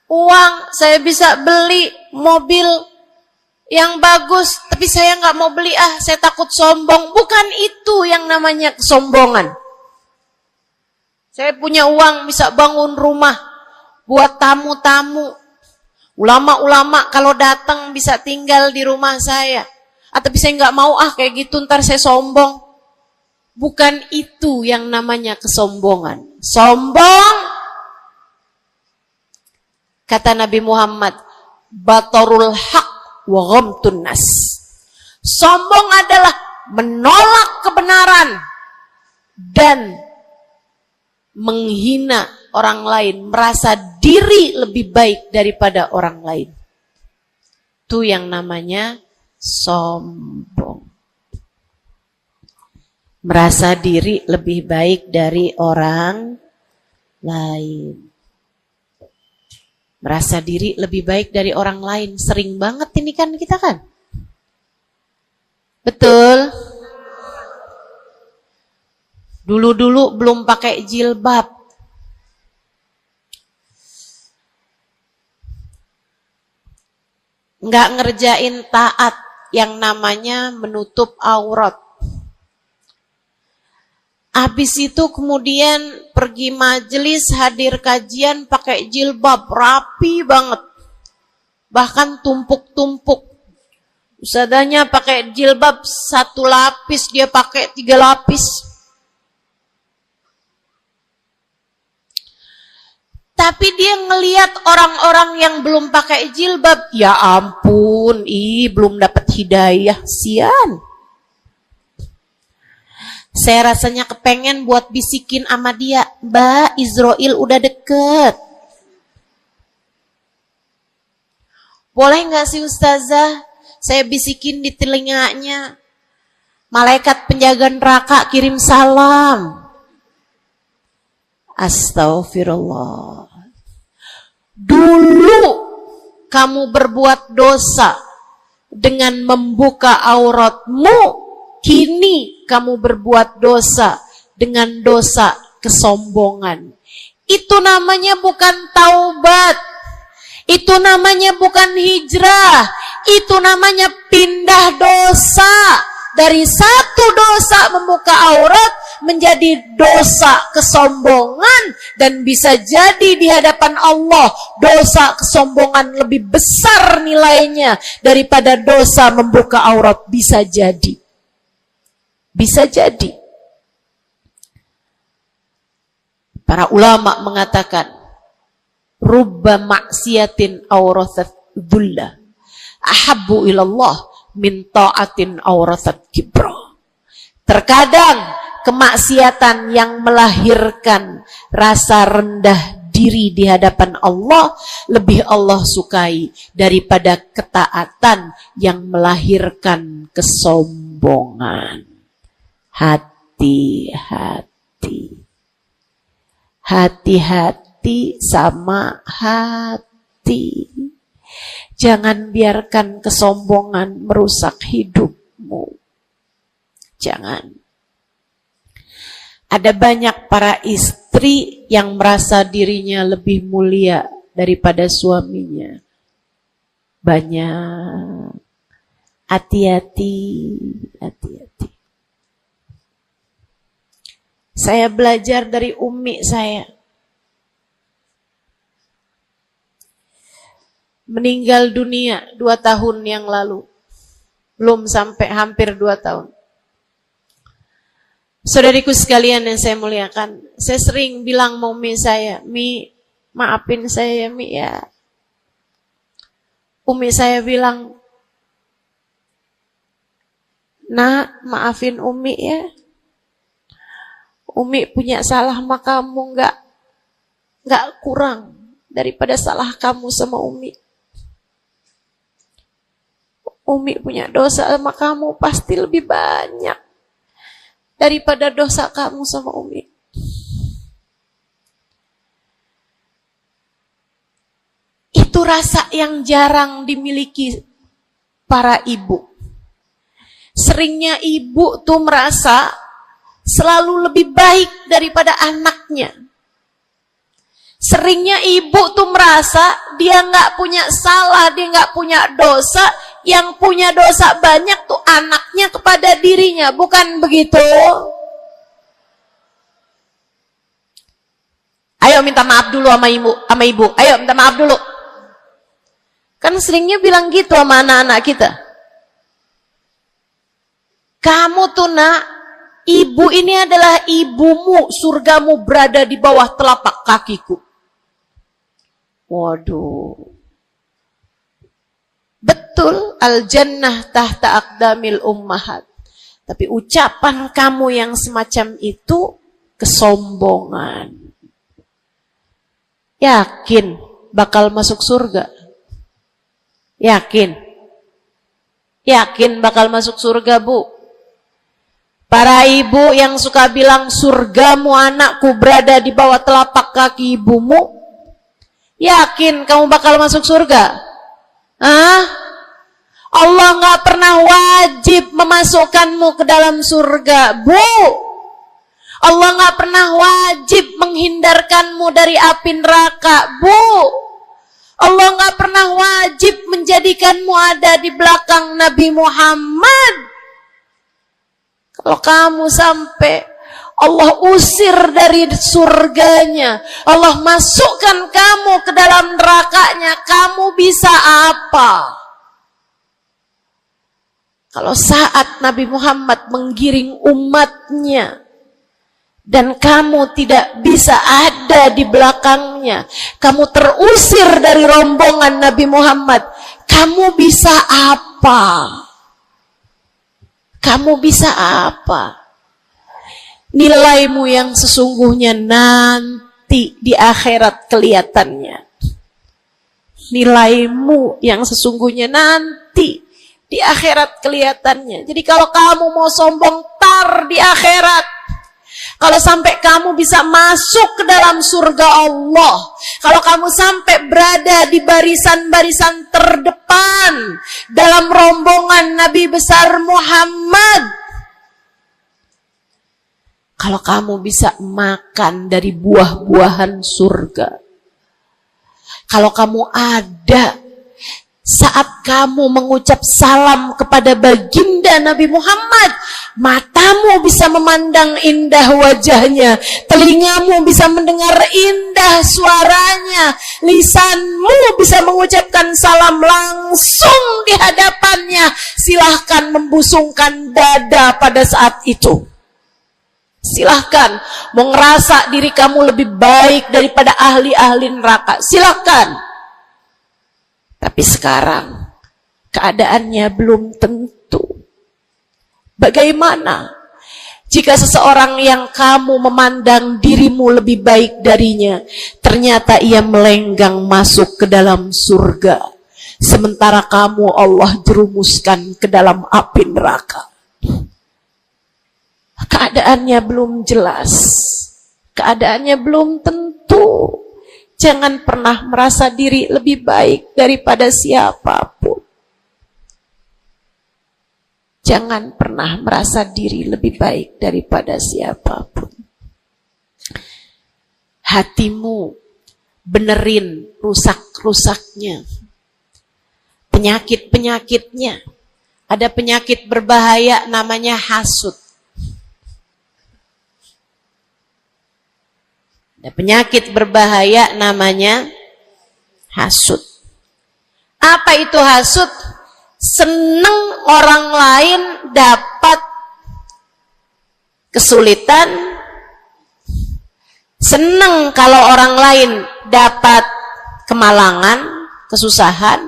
uang, saya bisa beli mobil yang bagus, tapi saya nggak mau beli, saya takut sombong. Bukan itu yang namanya kesombongan. Saya punya uang, bisa bangun rumah buat tamu-tamu. Ulama-ulama kalau datang bisa tinggal di rumah saya. Tapi saya nggak mau kayak gitu, ntar saya sombong. Bukan itu yang namanya kesombongan. Sombong, kata Nabi Muhammad, batarul haq wa ghamtun nas. Sombong adalah menolak kebenaran dan menghina orang lain, merasa diri lebih baik daripada orang lain. Itu yang namanya sombong. Merasa diri lebih baik dari orang lain. Merasa diri lebih baik dari orang lain. Sering banget ini kan kita kan. Betul? Dulu-dulu belum pakai jilbab. Nggak ngerjain taat yang namanya menutup aurat. Habis itu kemudian pergi majelis, hadir kajian pakai jilbab, rapi banget. Bahkan tumpuk-tumpuk. Ustadzanya pakai jilbab 1 lapis, dia pakai 3 lapis. Tapi dia ngelihat orang-orang yang belum pakai jilbab, ya ampun, belum dapat hidayah, sian. Saya rasanya kepengen buat bisikin sama dia, Mbak, Israel udah deket. Boleh gak sih Ustazah, saya bisikin di telinganya, malaikat penjaga neraka kirim salam. Astaghfirullah. Dulu kamu berbuat dosa dengan membuka auratmu, kini kamu berbuat dosa dengan dosa kesombongan. Itu namanya bukan taubat. Itu namanya bukan hijrah. Itu namanya pindah dosa. Dari satu dosa membuka aurat menjadi dosa kesombongan, dan bisa jadi di hadapan Allah dosa kesombongan lebih besar nilainya daripada dosa membuka aurat. Bisa jadi. Bisa jadi. Para ulama mengatakan, rubba maksiatin awrathat dhulla ahabbu ilallah min ta'atin awrathat kibra. Terkadang kemaksiatan yang melahirkan rasa rendah diri di hadapan Allah lebih Allah sukai daripada ketaatan yang melahirkan kesombongan. Hati-hati. Hati-hati sama hati. Jangan biarkan kesombongan merusak hidupmu. Jangan. Ada banyak para istri yang merasa dirinya lebih mulia daripada suaminya. Banyak. Hati-hati, hati-hati. Saya belajar dari umi saya. Meninggal dunia 2 tahun yang lalu. Belum sampai hampir 2 tahun. Saudariku sekalian yang saya muliakan, saya sering bilang sama umi saya, Mi, maafin saya ya Mi ya. Umi saya bilang, Nak, maafin Umi ya. Umi punya salah sama kamu nggak kurang daripada salah kamu sama Umi. Umi punya dosa sama kamu pasti lebih banyak daripada dosa kamu sama Umi. Itu rasa yang jarang dimiliki para ibu. Seringnya ibu tuh merasa selalu lebih baik daripada anaknya. Seringnya ibu tuh merasa dia nggak punya salah, dia nggak punya dosa. Yang punya dosa banyak tuh anaknya kepada dirinya, bukan begitu? Ayo minta maaf dulu sama ibu. Ayo minta maaf dulu. Kan seringnya bilang gitu sama anak-anak kita. Kamu tuh nak, ibu ini adalah ibumu, surgamu berada di bawah telapak kakiku. Waduh. Betul, al-jannah tahta aqdamil ummahat. Tapi ucapan kamu yang semacam itu kesombongan. Yakin bakal masuk surga? Yakin? Yakin bakal masuk surga, Bu? Para ibu yang suka bilang surgamu anakku berada di bawah telapak kaki ibumu, yakin kamu bakal masuk surga? Hah? Allah nggak pernah wajib memasukkanmu ke dalam surga, Bu. Allah nggak pernah wajib menghindarkanmu dari api neraka, Bu. Allah nggak pernah wajib menjadikanmu ada di belakang Nabi Muhammad. Kalau kamu sampai Allah usir dari surganya, Allah masukkan kamu ke dalam nerakanya, kamu bisa apa? Kalau saat Nabi Muhammad menggiring umatnya, dan kamu tidak bisa ada di belakangnya, kamu terusir dari rombongan Nabi Muhammad, kamu bisa apa? Kamu bisa apa? Nilaimu yang sesungguhnya nanti di akhirat kelihatannya. Nilaimu yang sesungguhnya nanti di akhirat kelihatannya. Jadi kalau kamu mau sombong, tar di akhirat. Kalau sampai kamu bisa masuk ke dalam surga Allah, kalau kamu sampai berada di barisan-barisan terdepan dalam rombongan Nabi besar Muhammad, kalau kamu bisa makan dari buah-buahan surga, kalau kamu ada saat kamu mengucap salam kepada baginda Nabi Muhammad, matamu bisa memandang indah wajahnya, telingamu bisa mendengar indah suaranya, lisanmu bisa mengucapkan salam langsung di hadapannya. Silahkan membusungkan dada pada saat itu. Silahkan mau ngerasa diri kamu lebih baik daripada ahli-ahli neraka, silahkan. Tapi sekarang keadaannya belum tentu. Bagaimana jika seseorang yang kamu memandang dirimu lebih baik darinya, ternyata ia melenggang masuk ke dalam surga, sementara kamu Allah jerumuskan ke dalam api neraka? Keadaannya belum jelas, keadaannya belum tentu. Jangan pernah merasa diri lebih baik daripada siapapun. Jangan pernah merasa diri lebih baik daripada siapapun. Hatimu benerin rusak-rusaknya, penyakit-penyakitnya. Ada penyakit berbahaya namanya hasud. Ada penyakit berbahaya namanya hasud. Apa itu hasud? Seneng orang lain dapat kesulitan, seneng kalau orang lain dapat kemalangan, kesusahan,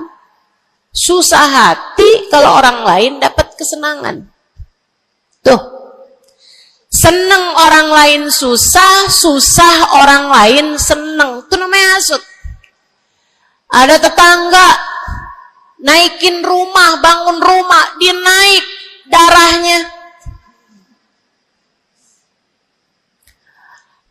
susah hati kalau orang lain dapat kesenangan. Tuh. Seneng orang lain susah, susah orang lain seneng. Itu namanya hasud. Ada tetangga naikin rumah, bangun rumah, dia naik darahnya.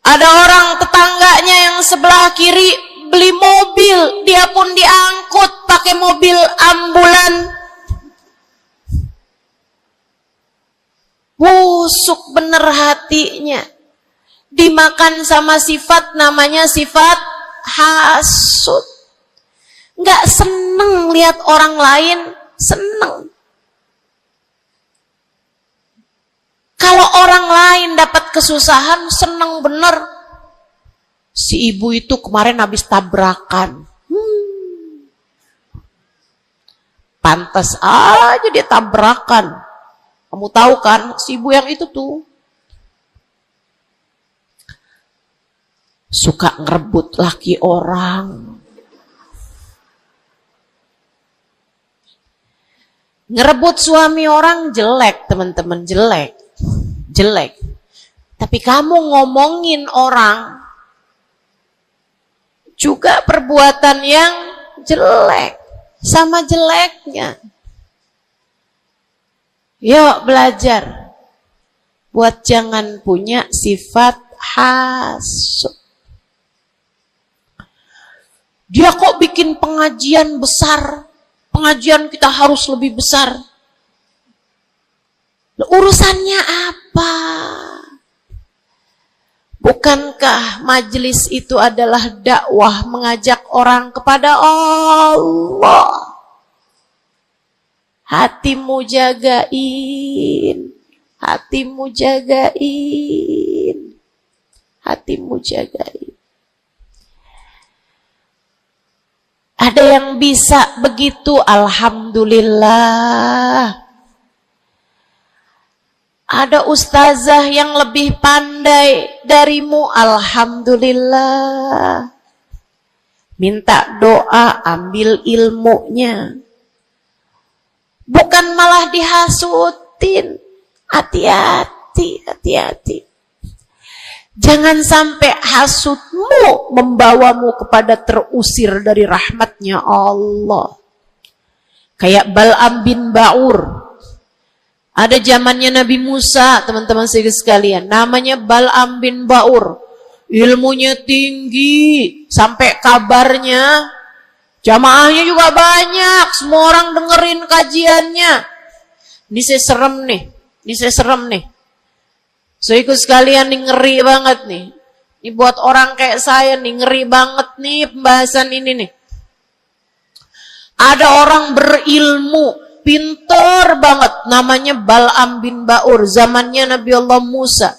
Ada orang tetangganya yang sebelah kiri beli mobil, dia pun diangkut pakai mobil ambulan. Busuk bener hatinya, dimakan sama sifat namanya sifat hasud. Nggak seneng lihat orang lain seneng. Kalau orang lain dapat kesusahan seneng bener. Si ibu itu kemarin habis tabrakan, pantas aja dia tabrakan. Kamu tahu kan, si ibu yang itu tuh suka ngerebut laki orang. Ngerebut suami orang jelek, teman-teman, jelek. Jelek. Tapi kamu ngomongin orang juga perbuatan yang jelek, sama jeleknya. Yuk belajar. Buat jangan punya sifat hasud. Dia kok bikin pengajian besar. Pengajian kita harus lebih besar. Urusannya apa? Bukankah majelis itu adalah dakwah mengajak orang kepada Allah? Hatimu jagain. Hatimu jagain. Hatimu jagain. Ada yang bisa begitu, alhamdulillah. Ada ustazah yang lebih pandai darimu, alhamdulillah. Minta doa, ambil ilmunya. Bukan malah dihasutin. Hati-hati, hati-hati. Jangan sampai hasutmu membawamu kepada terusir dari rahmatnya Allah. Kayak Bal'am bin Ba'ur. Ada zamannya Nabi Musa, teman-teman sekalian. Namanya Bal'am bin Ba'ur. Ilmunya tinggi. Sampai kabarnya, jamaahnya juga banyak. Semua orang dengerin kajiannya. Ini saya serem nih. Ini saya serem nih. So ikut sekalian nih, ngeri banget nih. Ini buat orang kayak saya nih, ngeri banget nih pembahasan ini nih. Ada orang berilmu, pinter banget, namanya Bal'am bin Ba'ur, zamannya Nabi Allah Musa.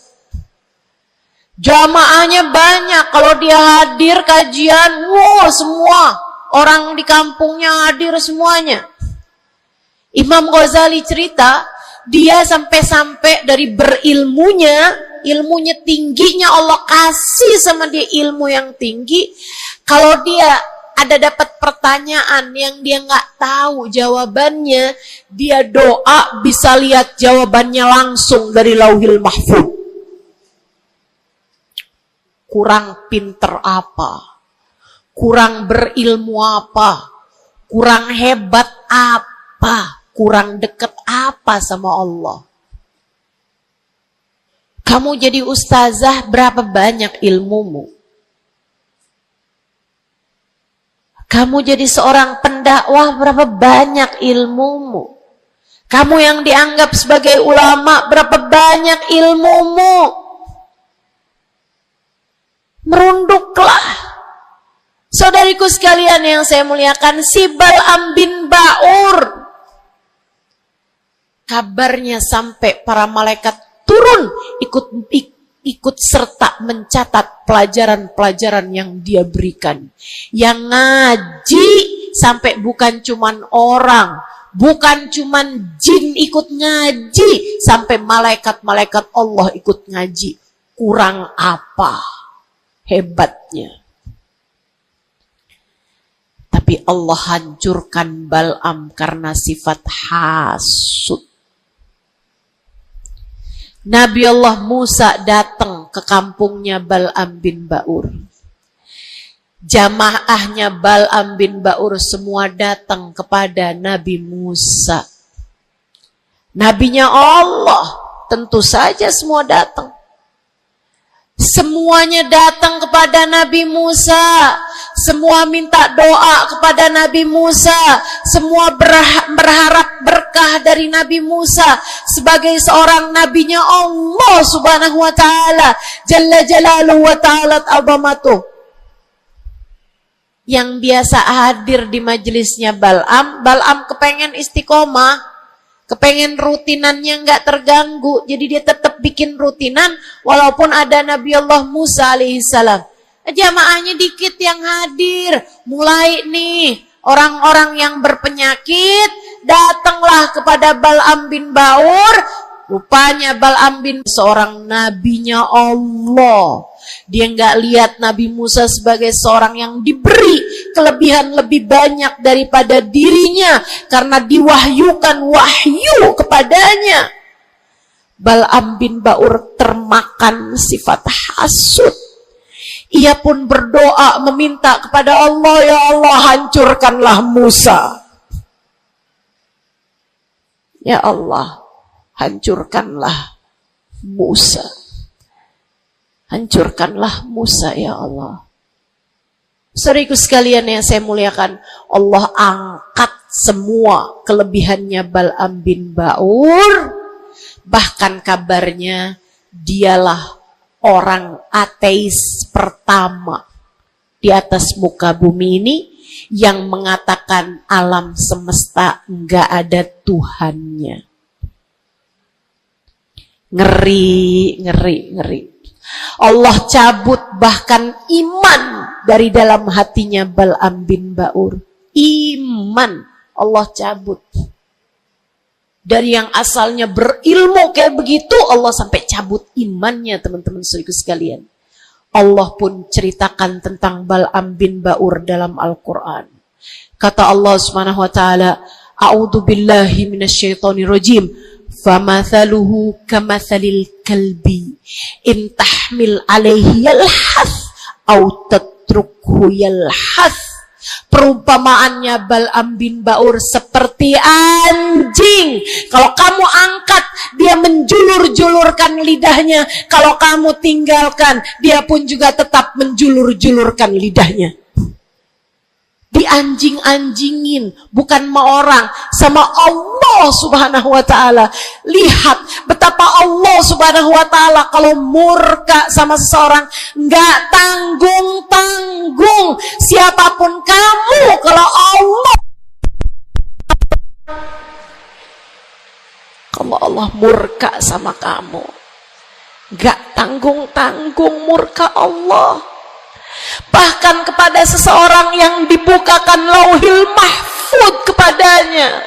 Jamaahnya banyak, kalau dia hadir kajian, wow, semua orang di kampungnya hadir semuanya. Imam Ghazali cerita, dia sampai-sampai dari berilmunya, ilmunya tingginya, Allah kasih sama dia ilmu yang tinggi. Kalau dia ada dapat pertanyaan yang dia nggak tahu jawabannya, dia doa bisa lihat jawabannya langsung dari Lauhil Mahfuz. Kurang pinter apa? Kurang berilmu apa? Kurang hebat apa? Kurang dekat apa sama Allah? Kamu jadi ustazah, berapa banyak ilmumu? Kamu jadi seorang pendakwah, berapa banyak ilmumu? Kamu yang dianggap sebagai ulama, berapa banyak ilmumu? Merunduklah. Saudariku sekalian yang saya muliakan, si Bal'am bin Ba'ur, kabarnya sampai para malaikat turun ikut serta mencatat pelajaran-pelajaran yang dia berikan. Yang ngaji sampai bukan cuman orang, bukan cuman jin ikut ngaji, sampai malaikat-malaikat Allah ikut ngaji. Kurang apa hebatnya? Tapi Allah hancurkan Bal'am karena sifat hasud. Nabi Allah Musa datang ke kampungnya Bal'am bin Ba'ur. Jamaahnya Bal'am bin Ba'ur semua datang kepada Nabi Musa. Nabinya Allah, tentu saja semua datang. Semuanya datang kepada Nabi Musa. Semua minta doa kepada Nabi Musa. Semua berharap berkah dari Nabi Musa sebagai seorang nabinya Allah Subhanahu wa taala, Jalla Jalaluhu wa ta'ala azamatuh. Yang biasa hadir di majelisnya Bal'am kepengen istiqomah, kepengen rutinannya nggak terganggu, jadi dia tetap bikin rutinan walaupun ada Nabi Allah Musa alaihissalam. Jamaahnya dikit yang hadir. Mulai nih orang-orang yang berpenyakit datanglah kepada Bal'am bin Ba'ur. Rupanya Bal'am bin seorang nabinya Allah. Dia nggak lihat Nabi Musa sebagai seorang yang diberi kelebihan lebih banyak daripada dirinya karena diwahyukan wahyu kepadanya. Bal'am bin Ba'ur termakan sifat hasud. Ia pun berdoa meminta kepada Allah, ya Allah hancurkanlah Musa. Ya Allah, hancurkanlah Musa. Hancurkanlah Musa ya Allah. Saudaraku sekalian yang saya muliakan, Allah angkat semua kelebihannya Bal'am bin Ba'ur. Bahkan kabarnya dialah orang ateis pertama di atas muka bumi ini yang mengatakan alam semesta enggak ada Tuhannya. Ngeri. Allah cabut bahkan iman dari dalam hatinya Bal'am bin Ba'ur. Iman Allah cabut. Dari yang asalnya berilmu kayak begitu, Allah sampai cabut imannya, teman-teman saudaraku sekalian. Allah pun ceritakan tentang Bal'am bin Ba'ur dalam Al-Quran. Kata Allah Subhanahu wa taala, "A'udzu billahi minasyaitonir rajim. Famathaluhu kamathalil kalbi in tahmil alaihi yalhath au tatrukhu yalhath." Perumpamaannya Bal'am bin Ba'ur seperti anjing. Kalau kamu angkat, dia menjulur-julurkan lidahnya. Kalau kamu tinggalkan, dia pun juga tetap menjulur-julurkan lidahnya. Dianjing-anjingin, bukan sama orang, sama Allah Subhanahu wa ta'ala. Lihat betapa Allah Subhanahu wa ta'ala kalau murka sama seseorang nggak tanggung-tanggung. Siapapun kamu, kalau Allah murka sama kamu, nggak tanggung-tanggung murka Allah. Bahkan kepada seseorang yang dibukakan lauhil mahfud kepadanya,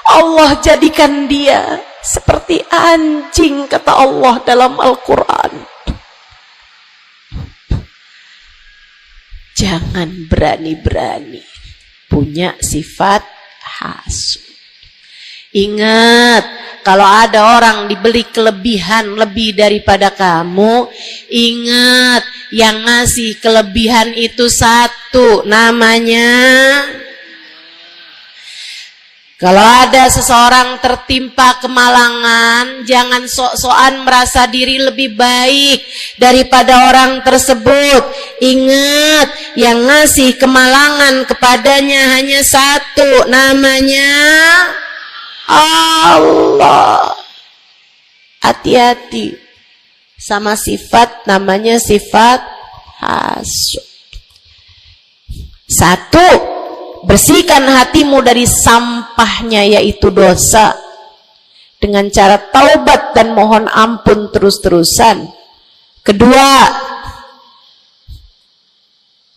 Allah jadikan dia seperti anjing, kata Allah dalam Al-Quran. Jangan berani-berani punya sifat hasud. Ingat, kalau ada orang diberi kelebihan lebih daripada kamu, ingat, yang ngasih kelebihan itu satu, namanya. Kalau ada seseorang tertimpa kemalangan, jangan sok-sokan merasa diri lebih baik daripada orang tersebut. Ingat, yang ngasih kemalangan kepadanya hanya satu, namanya Allah. Hati-hati sama sifat namanya sifat hasud. Satu, bersihkan hatimu dari sampahnya yaitu dosa dengan cara taubat dan mohon ampun terus-terusan. Kedua,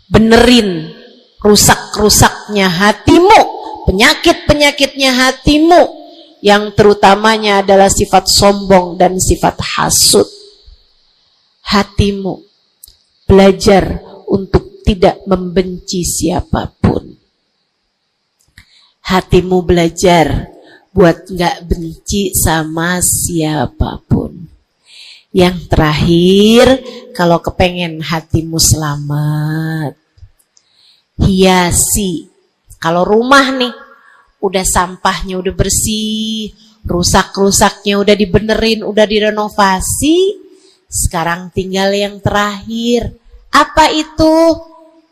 benerin rusak-rusaknya hatimu, penyakit-penyakitnya hatimu, yang terutamanya adalah sifat sombong dan sifat hasud. Hatimu belajar untuk tidak membenci siapapun. Hatimu belajar buat gak benci sama siapapun. Yang terakhir, kalau kepengen hatimu selamat, hiasi. Kalau rumah nih, udah sampahnya udah bersih, rusak-rusaknya udah dibenerin, udah direnovasi, sekarang tinggal yang terakhir. Apa itu?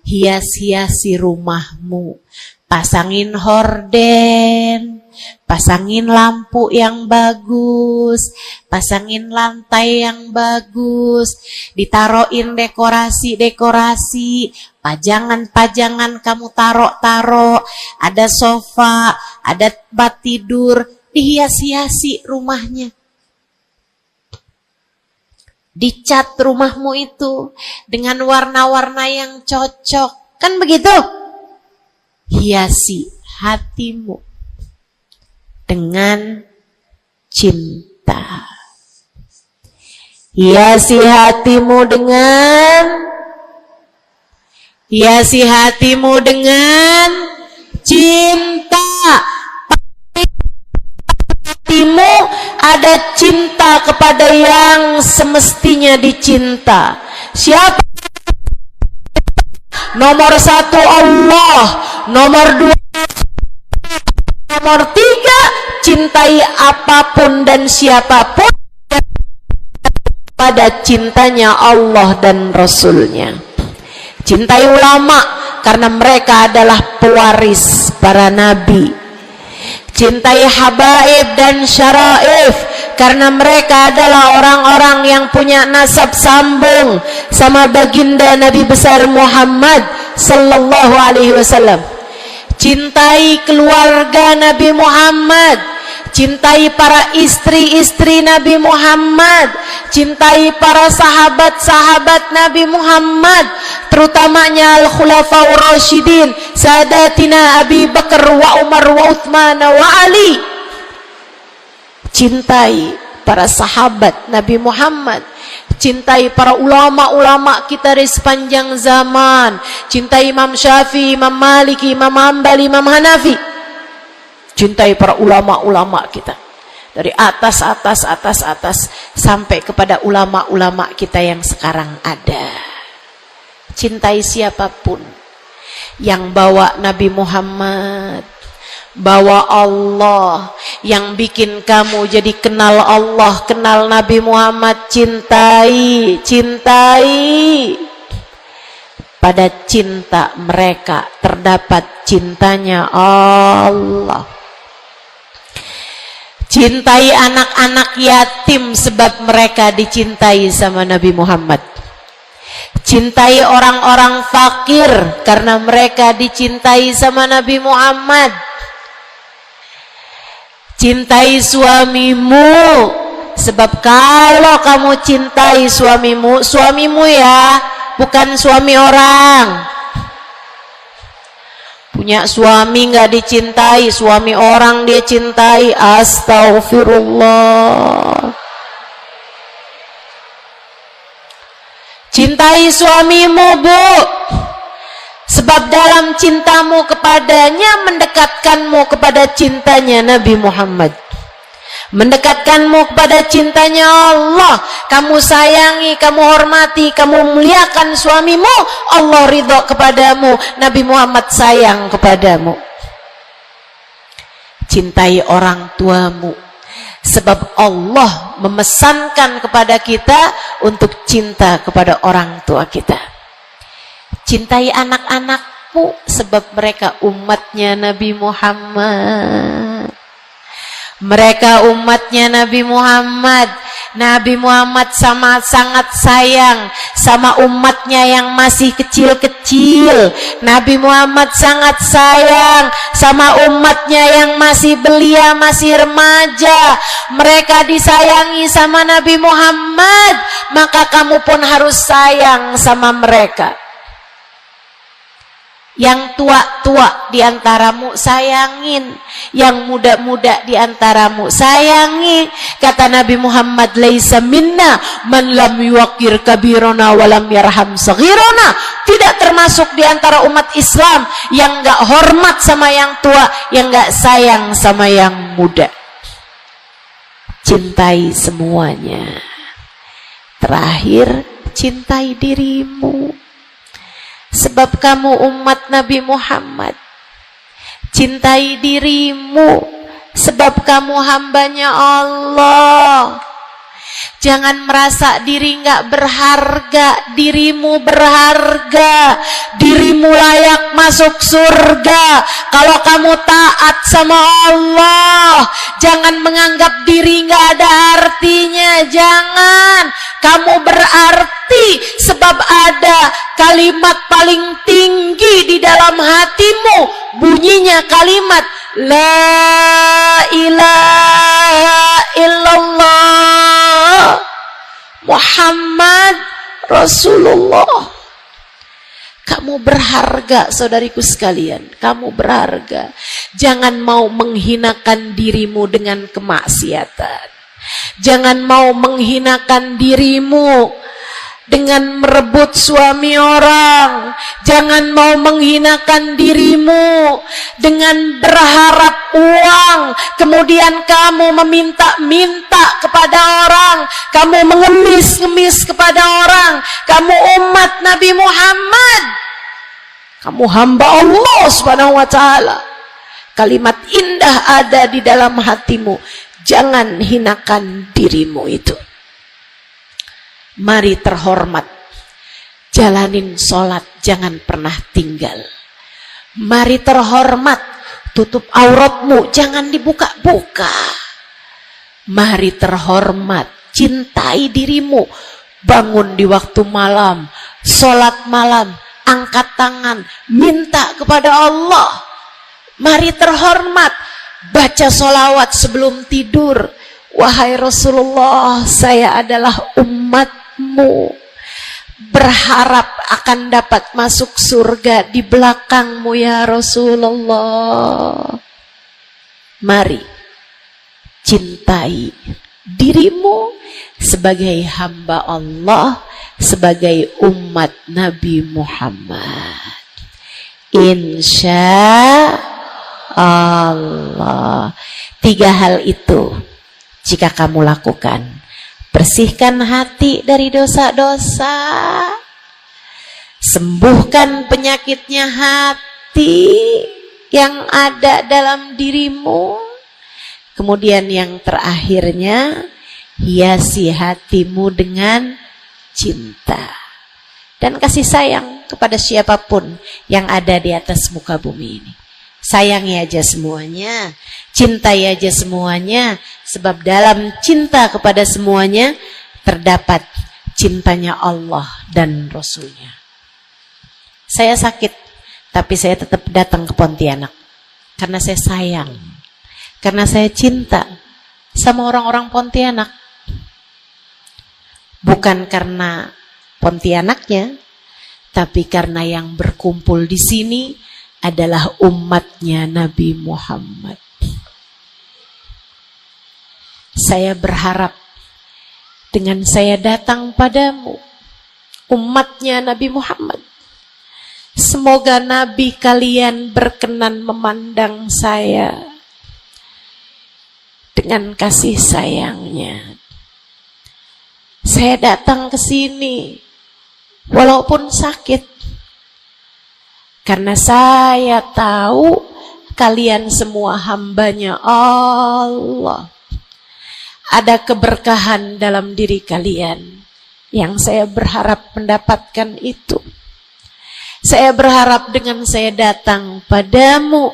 Hias-hiasi rumahmu. Pasangin horden, pasangin lampu yang bagus, pasangin lantai yang bagus, ditaruhin dekorasi-dekorasi, pajangan-pajangan kamu taruh-taruh, ada sofa, ada tempat tidur, dihias-hiasi rumahnya. Dicat rumahmu itu dengan warna-warna yang cocok, kan begitu? Hiasi hatimu dengan cinta. Hiasi hatimu dengan cinta. Hatimu ada cinta kepada yang semestinya dicinta. Siapa? Nomor satu Allah, nomor dua, nomor tiga cintai apapun dan siapapun pada cintanya Allah dan Rasulnya. Cintai ulama karena mereka adalah pewaris para nabi. Cintai habaib dan syaraif karena mereka adalah orang-orang yang punya nasab sambung sama baginda Nabi besar Muhammad sallallahu alaihi wasallam. Cintai keluarga Nabi Muhammad, cintai para istri-istri Nabi Muhammad, cintai para sahabat-sahabat Nabi Muhammad, terutamanya al-khulafaur rasyidin, sadatina Abi Bakar wa Umar wa Uthman wa Ali. Cintai para sahabat Nabi Muhammad, cintai para ulama-ulama kita di sepanjang zaman, cintai Imam Syafi'i, Imam Maliki, Imam Hambali, Imam Hanafi. Cintai para ulama-ulama kita dari atas sampai kepada ulama-ulama kita yang sekarang ada. Cintai siapapun yang bawa Nabi Muhammad, bawa Allah, yang bikin kamu jadi kenal Allah, kenal Nabi Muhammad. Cintai. Pada cinta mereka terdapat cintanya Allah. Cintai anak-anak yatim sebab mereka dicintai sama Nabi Muhammad. Cintai orang-orang fakir karena mereka dicintai sama Nabi Muhammad. Cintai suamimu sebab kalau kamu cintai suamimu ya, bukan suami orang. Punya suami nggak dicintai, suami orang dia cintai. Astaghfirullah. Cintai suamimu, Bu, sebab dalam cintamu kepadanya mendekatkanmu kepada cintanya Nabi Muhammad, mendekatkanmu kepada cintanya Allah. Kamu sayangi, kamu hormati, kamu muliakan suamimu, Allah ridho kepadamu, Nabi Muhammad sayang kepadamu. Cintai orang tuamu sebab Allah memesankan kepada kita untuk cinta kepada orang tua kita. Cintai anak-anakmu sebab mereka umatnya Nabi Muhammad. Mereka umatnya Nabi Muhammad. Nabi Muhammad sangat sayang sama umatnya yang masih kecil-kecil. Nabi Muhammad sangat sayang sama umatnya yang masih belia, masih remaja. Mereka disayangi sama Nabi Muhammad, maka kamu pun harus sayang sama mereka. Yang tua-tua di antaramu sayangin, yang muda-muda di antaramu sayangi. Kata Nabi Muhammad, laisa minna man lam yuqir kabirona wa lam yarham saghirona. Tidak termasuk di antara umat Islam yang enggak hormat sama yang tua, yang enggak sayang sama yang muda. Cintai semuanya. Terakhir, cintai dirimu sebab kamu umat Nabi Muhammad. Cintai dirimu sebab kamu hambanya Allah. Jangan merasa diri nggak berharga. Dirimu berharga. Dirimu layak masuk surga kalau kamu taat sama Allah. Jangan menganggap diri nggak ada artinya. Jangan. Kamu berarti sebab ada kalimat paling tinggi di dalam hatimu. Bunyinya kalimat La ilaha illallah Muhammad Rasulullah. Kamu berharga, saudariku sekalian. Kamu berharga. Jangan mau menghinakan dirimu dengan kemaksiatan. Jangan mau menghinakan dirimu dengan merebut suami orang. Jangan mau menghinakan dirimu dengan berharap uang, kemudian kamu meminta-minta kepada orang, kamu mengemis-ngemis kepada orang. Kamu umat Nabi Muhammad, kamu hamba Allah Subhanahu wa ta'ala. kalimat indah ada di dalam hatimu, jangan hinakan dirimu itu. Mari terhormat, jalanin sholat, jangan pernah tinggal. Mari terhormat, tutup auratmu, jangan dibuka-buka. Mari terhormat, cintai dirimu, bangun di waktu malam, sholat malam, angkat tangan, minta kepada Allah. Mari terhormat, baca sholawat sebelum tidur. Wahai Rasulullah, saya adalah umatmu, berharap akan dapat masuk surga di belakangmu ya Rasulullah. Mari cintai dirimu sebagai hamba Allah, sebagai umat Nabi Muhammad. Insya Allah. 3 hal itu jika kamu lakukan, bersihkan hati dari dosa-dosa, sembuhkan penyakitnya hati yang ada dalam dirimu, kemudian yang terakhirnya, hiasi hatimu dengan cinta dan kasih sayang kepada siapapun yang ada di atas muka bumi ini. Sayangi aja semuanya, cintai aja semuanya, sebab dalam cinta kepada semuanya terdapat cintanya Allah dan Rasulnya. Saya sakit, tapi saya tetap datang ke Pontianak karena saya sayang, karena saya cinta sama orang-orang Pontianak. Bukan karena Pontianaknya, tapi karena yang berkumpul di sini adalah umatnya Nabi Muhammad. Saya berharap dengan saya datang padamu, umatnya Nabi Muhammad, semoga Nabi kalian berkenan memandang saya dengan kasih sayangnya. Saya datang ke sini walaupun sakit, karena saya tahu kalian semua hambanya Allah. Ada keberkahan dalam diri kalian yang saya berharap mendapatkan itu. Saya berharap dengan saya datang padamu,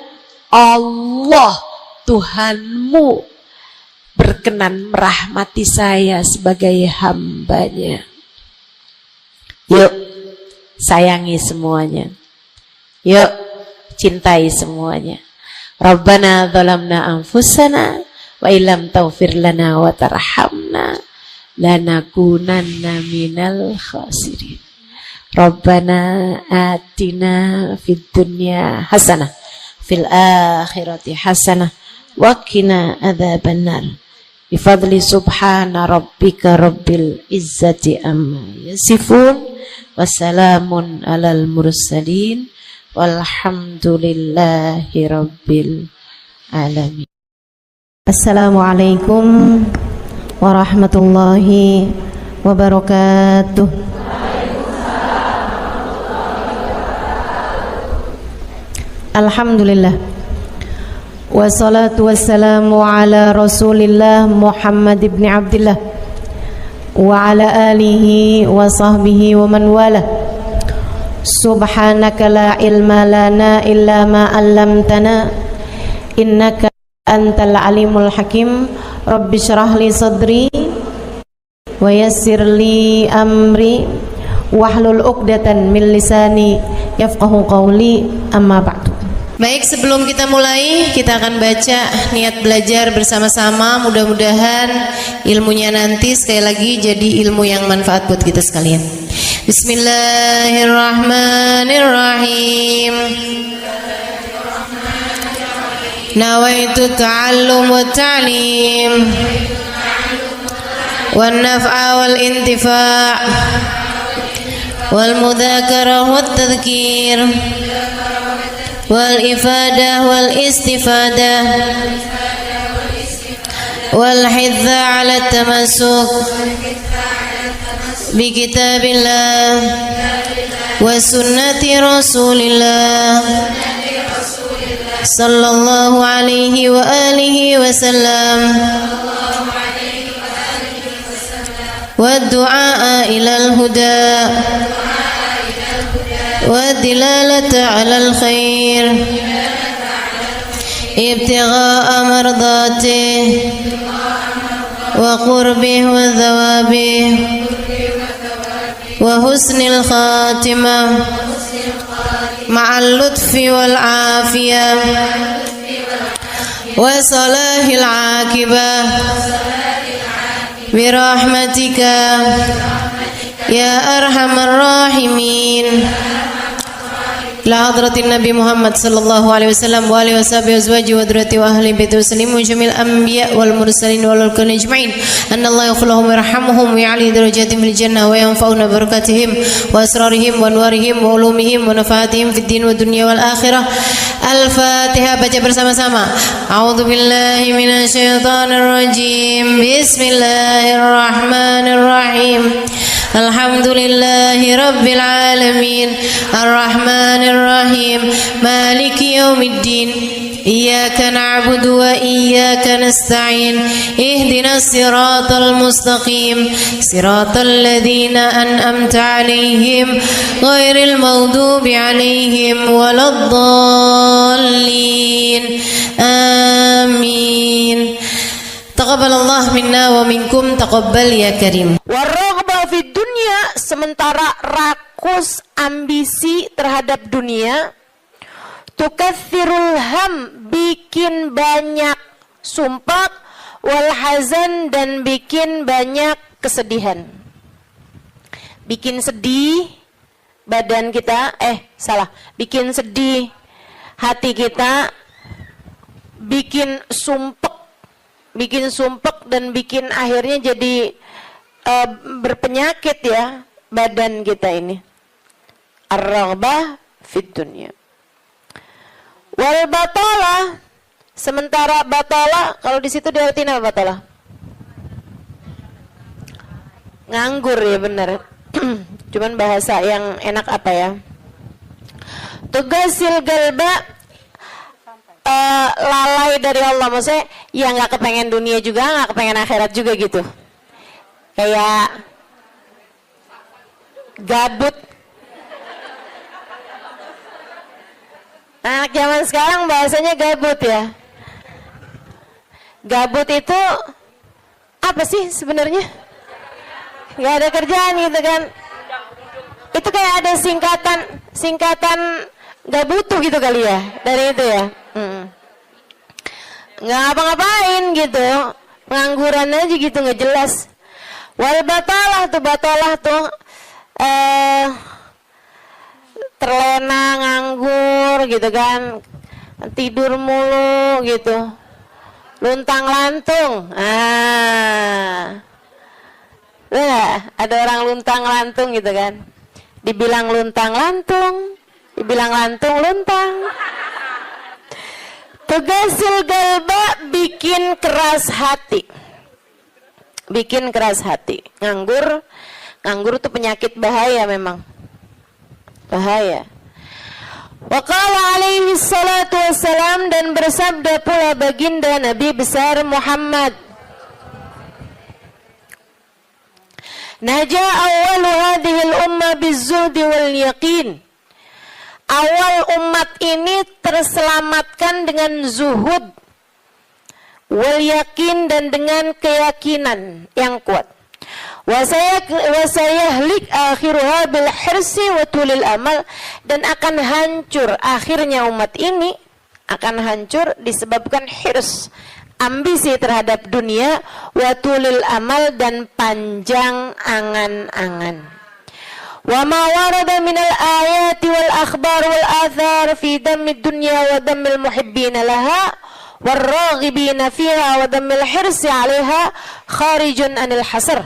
Allah Tuhanmu berkenan merahmati saya sebagai hambanya. Yuk, sayangi semuanya. Yuk, cintai semuanya. Rabbana zalamna anfusana wa illam taghfir lana wa tarhamna lanakunanna minal khasirin. Rabbana atina fid dunya hasanah fil akhirati hasanah wa qina adzabannar. Bifadli subhana rabbika rabbil izzati amma yasifun wa salamun alal mursalin walhamdulillahi rabbil alamin. Assalamualaikum warahmatullahi wabarakatuh. Alhamdulillah, wassalatu wassalamu ala rasulillah Muhammad ibn Abdillah wa ala alihi wa sahbihi wa man wala. Subhanaka la ilma lana illa ma 'allamtana innaka antal alimul hakim. Rabbi shrah li sadri wa yassir li amri wahlul 'uqdatan min lisani yafqahu qawli. Amma ba'du. Baik, sebelum kita mulai, kita akan baca niat belajar bersama-sama. Mudah-mudahan ilmunya nanti sekali lagi jadi ilmu yang manfaat buat kita sekalian. Bismillahirrahmanirrahim. Nawaitu ta'allum wa ta'lim wan naf'a wal intifa' wal mudzakarah wat tadhkir wal ifadah wal istifadah wal hidza 'ala tamassuk bi kitabillah wa sunnati rasulillah sallallahu alaihi wa alihi wasallam wa du'a ila al-huda wa dilalata ala al-khair ibtigha'a mardatih wa qurbih wa thawabih wa husnil khatimah ma'al lutfi wal afiyah wa salahil akibah birahmatika ya arhamar rahimin. ila hadratin Nabi Muhammad sallallahu alaihi wasallam wa alihi washabihi azwaji wa dzurriyyati wa ahli baiti wasallim jamil anbiya wal mursalin wal kulli ajma'in anna Allah yaghfir lahum wa yarhamhum wa ya'li darajatihim fil jannah wa yanfa'una barakatihim wa asrarihim wa anwarihim wa ulumihim wa nafaatihim fid din wa dunya wal akhirah. Al-Fatihah, baca bersama-sama. A'udzu billahi minasy syaithanir rajim. Bismillahirrahmanirrahim. Alhamdulillahi rabbil alamin. Ar-Rahmanir Rahim. Maliki yaumiddin. Iyyaka na'budu wa iyyaka nasta'in. Ihdinas siratal mustaqim. Siratal ladzina an'amta 'alaihim ghairil maghdubi 'alaihim waladdallin. Amin. Taqabbalallah minna wa minkum, taqabbal ya karim. Warraghbah fid dunya, sementara rakus ambisi terhadap dunia, tukathirul ham, bikin banyak sumpah, wal hazan, dan bikin banyak kesedihan. Bikin sedih badan kita, bikin sedih hati kita, bikin sumpek dan bikin akhirnya jadi berpenyakit ya badan kita ini. Ar-raghbah fid dunya. Wal batalah, sementara batalah, kalau di situ diartikan apa batalah? Nganggur ya, benar. Cuman bahasa yang enak apa ya? Tugasil galba, lalai dari Allah, maksudnya ya nggak kepengen dunia juga, nggak kepengen akhirat juga gitu, kayak gabut. Anak zaman sekarang bahasanya gabut ya. Gabut itu apa sih sebenarnya? Nggak ada kerjaan gitu kan? Itu kayak ada singkatan nggak butuh gitu kali ya, dari itu ya. Nggak ngapa-ngapain gitu, pengangguran aja gitu, nggak jelas. Wal batalah tuh terlena, nganggur gitu kan, tidur mulu gitu, luntang lantung. Ada orang luntang lantung gitu kan, dibilang luntang lantung, dibilang lantung luntang. Tugasil galba, bikin keras hati. Bikin keras hati. Nganggur itu penyakit bahaya memang. Bahaya. Wa qala alaihi salatu wassalam, dan bersabda pula baginda Nabi besar Muhammad, Naja awwalu hadhil umma bizzuhdi wal yaqin. Awal umat ini terselamatkan dengan zuhud, wal yakin, dan dengan keyakinan yang kuat. Wasayahlik akhiruha bil hirsi wa tulil amal, dan akan hancur akhirnya umat ini, akan hancur disebabkan hirs, ambisi terhadap dunia, wa tulil amal, dan panjang angan-angan. Wa ma warada minal ayati wal akhbar wal athar fi dammid dunya wa dammil muhibbina laha wal raghibina fiha wa dammil hirsi 'alaiha kharijun anil hasr.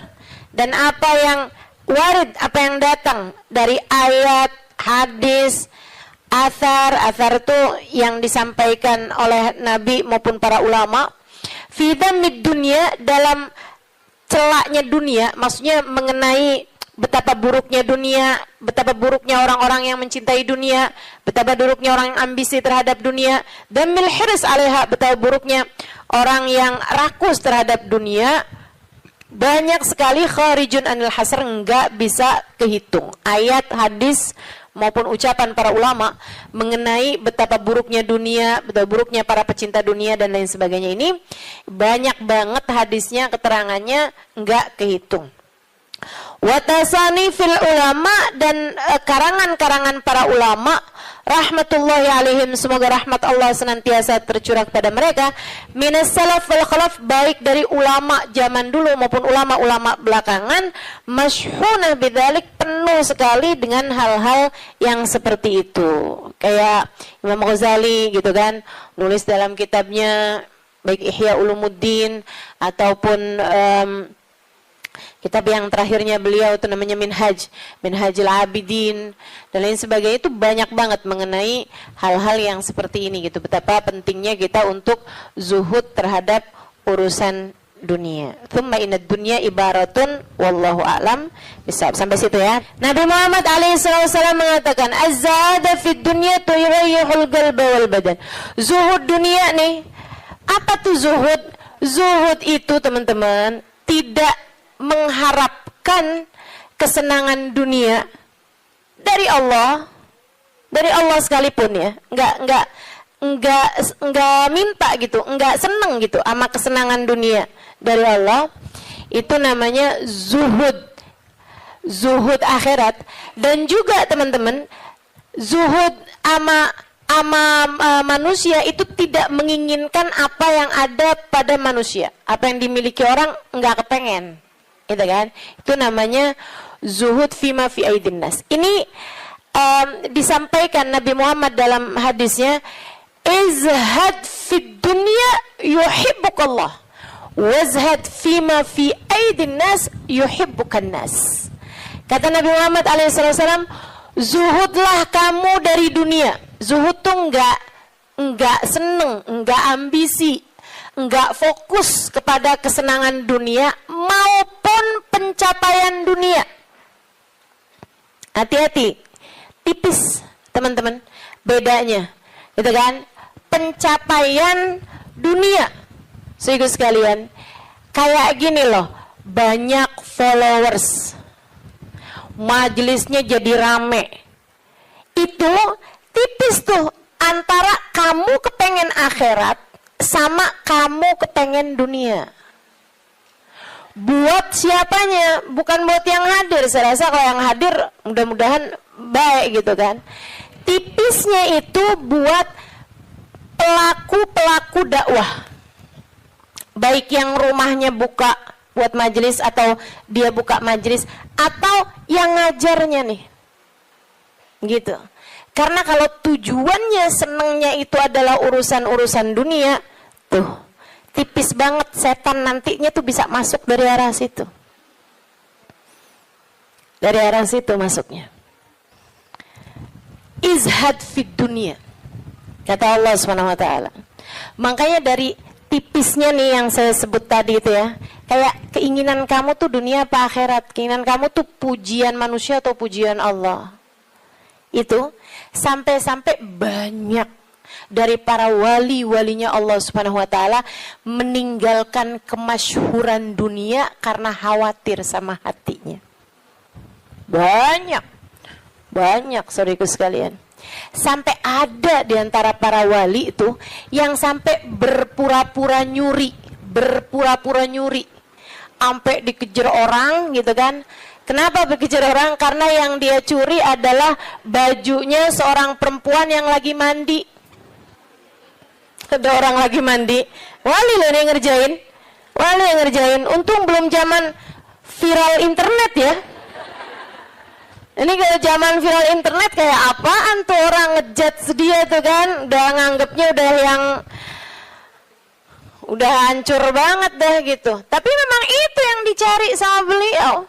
Dan apa yang warid, apa yang datang dari ayat, hadis, athar itu yang disampaikan oleh Nabi maupun para ulama, fi dammid dunya, dalam celaknya dunia, maksudnya mengenai betapa buruknya dunia, betapa buruknya orang-orang yang mencintai dunia, betapa buruknya orang yang ambisi terhadap dunia, dan mil hirs 'alaiha, betapa buruknya orang yang rakus terhadap dunia. Banyak sekali kharijun anil hasr, enggak bisa kehitung ayat, hadis maupun ucapan para ulama mengenai betapa buruknya dunia, betapa buruknya para pecinta dunia dan lain sebagainya. Ini banyak banget hadisnya, keterangannya enggak kehitung. Watasani fil ulama, dan karangan-karangan para ulama rahmatullahi alaihim, semoga rahmat Allah senantiasa tercurah kepada mereka, minas salaf wal khalaf, baik dari ulama zaman dulu maupun ulama-ulama belakangan, masyhunah bidzalik, penuh sekali dengan hal-hal yang seperti itu. Kayak Imam Ghazali gitu kan, nulis dalam kitabnya baik Ihya Ulumuddin ataupun kitab yang terakhirnya beliau itu namanya Minhajul Abidin dan lain sebagainya. Itu banyak banget mengenai hal-hal yang seperti ini gitu. Betapa pentingnya kita untuk zuhud terhadap urusan dunia. Tsumma inad dunya ibaratun wallahu a'lam bisawab. Sampai situ ya. Nabi Muhammad alaihissalam mengatakan, az-zahada fid dunya tuyrihul qalba wal badan. Zuhud dunia nih. Apa tuh zuhud? Zuhud itu teman-teman tidak mengharapkan kesenangan dunia dari Allah sekalipun ya, enggak minta gitu, enggak seneng gitu sama kesenangan dunia dari Allah. Itu namanya zuhud akhirat. Dan juga teman-teman, zuhud ama manusia itu tidak menginginkan apa yang ada pada manusia, apa yang dimiliki orang enggak kepengen. Itu kan, itu namanya zuhud fima fi aidin nas. Ini disampaikan Nabi Muhammad dalam hadisnya, izhad fid dunya yuhibbukallah, wazhad fima fi aidin nas yuhibbukan nas. Kata Nabi Muhammad alaihissalam, zuhudlah kamu dari dunia. Zuhud tuh enggak seneng, enggak ambisi, enggak fokus kepada kesenangan dunia maupun pencapaian dunia. Hati-hati, tipis teman-teman bedanya, gitu kan? Pencapaian dunia, saudara sekalian, kayak gini loh, banyak followers, majelisnya jadi rame, itu tipis tuh antara kamu kepengen akhirat sama kamu kepengen dunia. Buat siapanya? Bukan buat yang hadir. Saya rasa kalau yang hadir mudah-mudahan baik gitu kan. Tipisnya itu buat pelaku-pelaku dakwah, baik yang rumahnya buka buat majelis atau dia buka majelis, atau yang ngajarnya nih gitu. Karena kalau tujuannya senengnya itu adalah urusan-urusan dunia, tuh tipis banget, setan nantinya tuh bisa masuk dari arah situ. Dari arah situ masuknya. Izhad fid dunia, kata Allah SWT. Makanya dari tipisnya nih yang saya sebut tadi itu ya, kayak keinginan kamu tuh dunia apa akhirat, keinginan kamu tuh pujian manusia atau pujian Allah. Itu sampai-sampai banyak dari para wali-walinya Allah Subhanahu wa taala meninggalkan kemasyhuran dunia karena khawatir sama hatinya. Banyak saudaraku sekalian. Sampai ada di antara para wali itu yang sampai berpura-pura nyuri, sampai dikejar orang gitu kan. Kenapa dikejar orang? Karena yang dia curi adalah bajunya seorang perempuan yang lagi mandi. Ada orang lagi mandi, wali loh yang ngerjain. Untung belum zaman viral internet ya. Ini kalau zaman viral internet kayak apaan tuh, orang ngejudge dia tuh kan, udah nganggepnya udah hancur banget dah gitu. Tapi memang itu yang dicari sama beliau.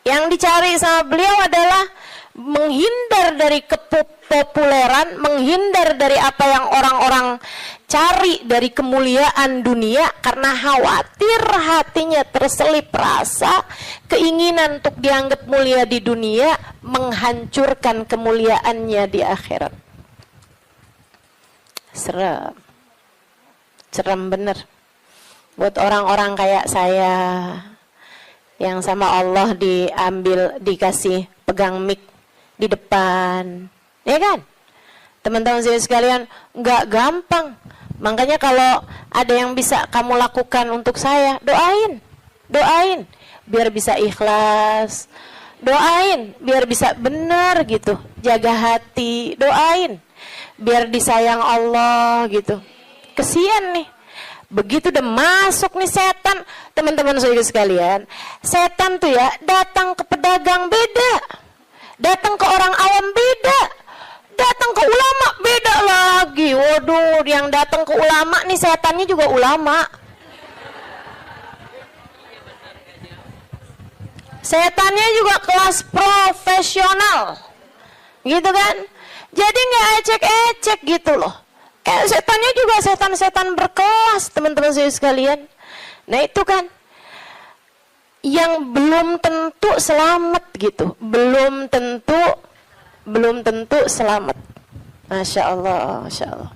Yang dicari sama beliau adalah menghindar dari kepopuleran, menghindar dari apa yang orang-orang cari dari kemuliaan dunia karena khawatir hatinya terselip rasa keinginan untuk dianggap mulia di dunia, menghancurkan kemuliaannya di akhirat. Serem bener buat orang-orang kayak saya yang sama Allah dikasih pegang mic di depan, ya kan? Teman-teman saya sekalian, nggak gampang. Makanya kalau ada yang bisa kamu lakukan untuk saya, doain biar bisa ikhlas, doain biar bisa benar gitu, jaga hati, doain biar disayang Allah gitu. Kesian nih, begitu udah masuk nih setan, teman-teman saya sekalian, setan tuh ya datang ke pedagang beda, datang ke orang awam beda, datang ke ulama beda lagi. Waduh, yang datang ke ulama nih setannya juga ulama. Setannya juga kelas profesional, gitu kan? Jadi nggak ecek-ecek gitu loh. Kayak setannya juga setan-setan berkelas, teman-teman saya sekalian. Nah itu kan yang belum tentu selamat gitu, belum tentu selamat. Masya Allah, Masya Allah.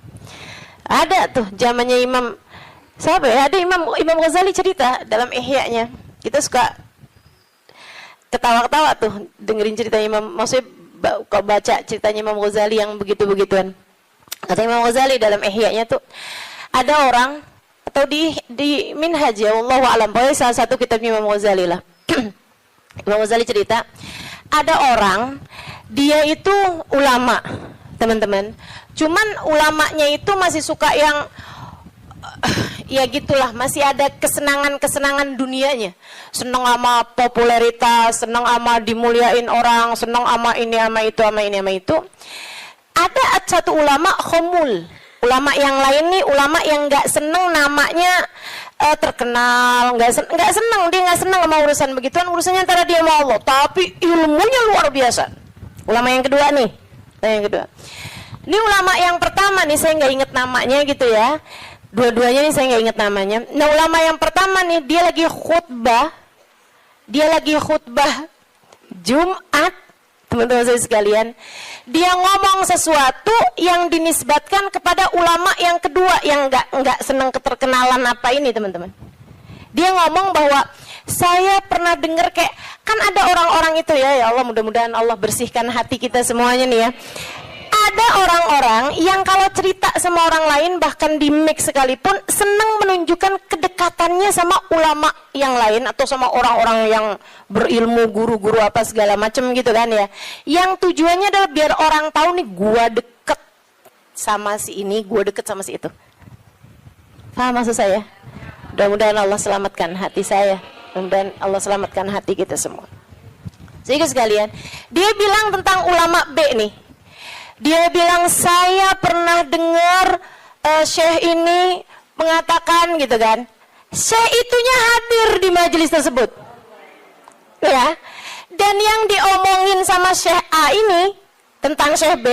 Ada tuh zamannya Imam, siapa ya? Ada Imam Ghazali cerita dalam Ihya-nya. Kita suka ketawa-ketawa tuh dengerin cerita Imam. Maksudnya kalau baca ceritanya Imam Ghazali yang begitu-begituan. Kata Imam Ghazali dalam Ihya-nya tuh, ada orang atau di Minhaj ya, Wallahu a'lam, pokoknya salah satu kitab Imam Ghazali lah. Imam Ghazali cerita, ada orang dia itu ulama, teman-teman. Cuman ulamanya itu masih suka yang ya gitulah, masih ada kesenangan-kesenangan dunianya. Senang sama popularitas, senang sama dimuliain orang, senang sama ini sama itu sama ini sama itu. Ada satu ulama khomul, ulama yang lain nih, ulama yang nggak seneng namanya terkenal, nggak seneng, dia nggak seneng sama urusan begituan, urusannya antara dia sama Allah, tapi ilmunya luar biasa. Ulama yang kedua nih, ini ulama yang pertama nih, saya nggak inget namanya gitu ya, dua-duanya nih saya nggak inget namanya. Nah ulama yang pertama nih, dia lagi khutbah Jumat, teman-teman saya sekalian, dia ngomong sesuatu yang dinisbatkan kepada ulama yang kedua yang nggak senang keterkenalan apa ini, teman-teman. Dia ngomong bahwa saya pernah dengar kayak, kan ada orang-orang itu ya Allah, mudah-mudahan Allah bersihkan hati kita semuanya nih ya. Ada orang-orang yang kalau cerita sama orang lain, bahkan di mic sekalipun, senang menunjukkan kedekatannya sama ulama yang lain atau sama orang-orang yang berilmu, guru-guru apa segala macam gitu kan ya. Yang tujuannya adalah biar orang tahu nih, gua deket sama si ini, gua deket sama si itu. Paham maksud saya? Mudah-mudahan Allah selamatkan hati saya, mudah-mudahan Allah selamatkan hati kita semua. Sehingga sekalian, dia bilang tentang ulama B nih. Dia bilang, saya pernah dengar Syekh ini mengatakan gitu kan. Syekh itunya hadir di majelis tersebut, ya. Dan yang diomongin sama Syekh A ini tentang Syekh B,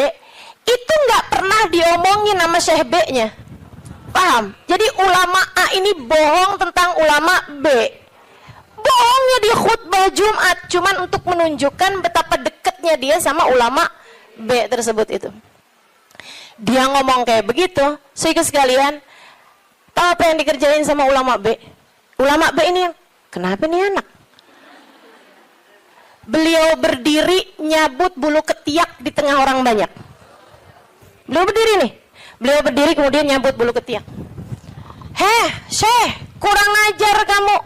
itu nggak pernah diomongin sama Syekh B-nya. Paham? Jadi ulama A ini bohong tentang ulama B. Bohongnya di khutbah Jumat, cuman untuk menunjukkan betapa dekatnya dia sama ulama B tersebut itu. Dia ngomong kayak begitu, sehingga sekalian, tahu apa yang dikerjain sama ulama B? Ulama B ini yang, kenapa nih anak? Beliau berdiri nyabut bulu ketiak di tengah orang banyak. Beliau berdiri nih, beliau berdiri kemudian nyabut bulu ketiak. Heh, Syekh, kurang ajar kamu.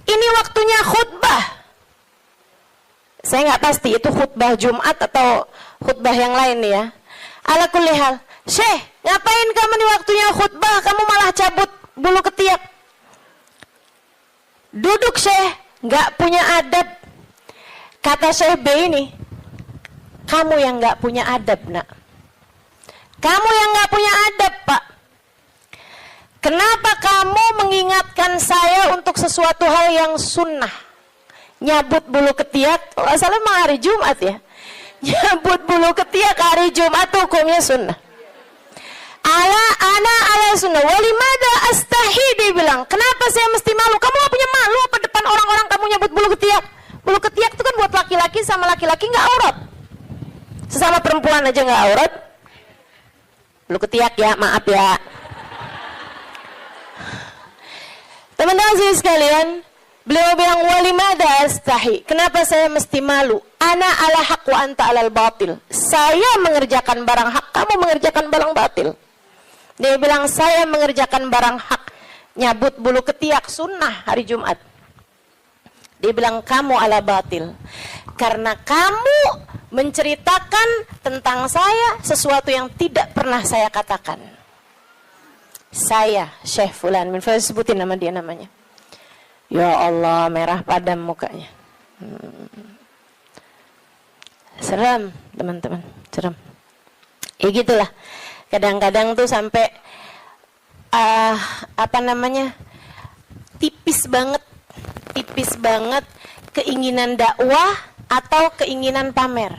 Ini waktunya khutbah. Saya nggak pasti itu khutbah Jumat atau khutbah yang lain nih ya. Ala kulli hal, Syekh, ngapain kamu di waktunya khutbah, kamu malah cabut bulu ketiak? Duduk Syekh, nggak punya adab. Kata Syekh B ini, kamu yang nggak punya adab nak. Kamu yang nggak punya adab Pak. Kenapa kamu mengingatkan saya untuk sesuatu hal yang sunnah? Nyabut bulu ketiak, kalau salah memang hari Jumat ya. Nyabut bulu ketiak hari Jumat hukumnya sunnah. ala sunnah. Walimada astahi, dia bilang, kenapa saya mesti malu? Kamu gak punya malu apa depan orang-orang kamu nyebut bulu ketiak? Bulu ketiak itu kan buat laki-laki, sama laki-laki nggak aurat. Sesama perempuan aja nggak aurat. Bulu ketiak ya, maaf ya. Teman-teman sekalian, beliau bilang walimada astahi. Kenapa saya mesti malu? Ana ala haq wa anta alal batil. Saya mengerjakan barang hak, kamu mengerjakan barang batil. Dia bilang saya mengerjakan barang hak, nyabut bulu ketiak sunnah hari Jumat. Dia bilang kamu ala batil. Karena kamu menceritakan tentang saya sesuatu yang tidak pernah saya katakan. Saya Syekh Fulan min Fulan, sebutin nama dia namanya. Ya Allah, merah padam mukanya. Seram teman-teman, seram. Ya gitulah. Kadang-kadang tuh sampai tipis banget keinginan dakwah atau keinginan pamer.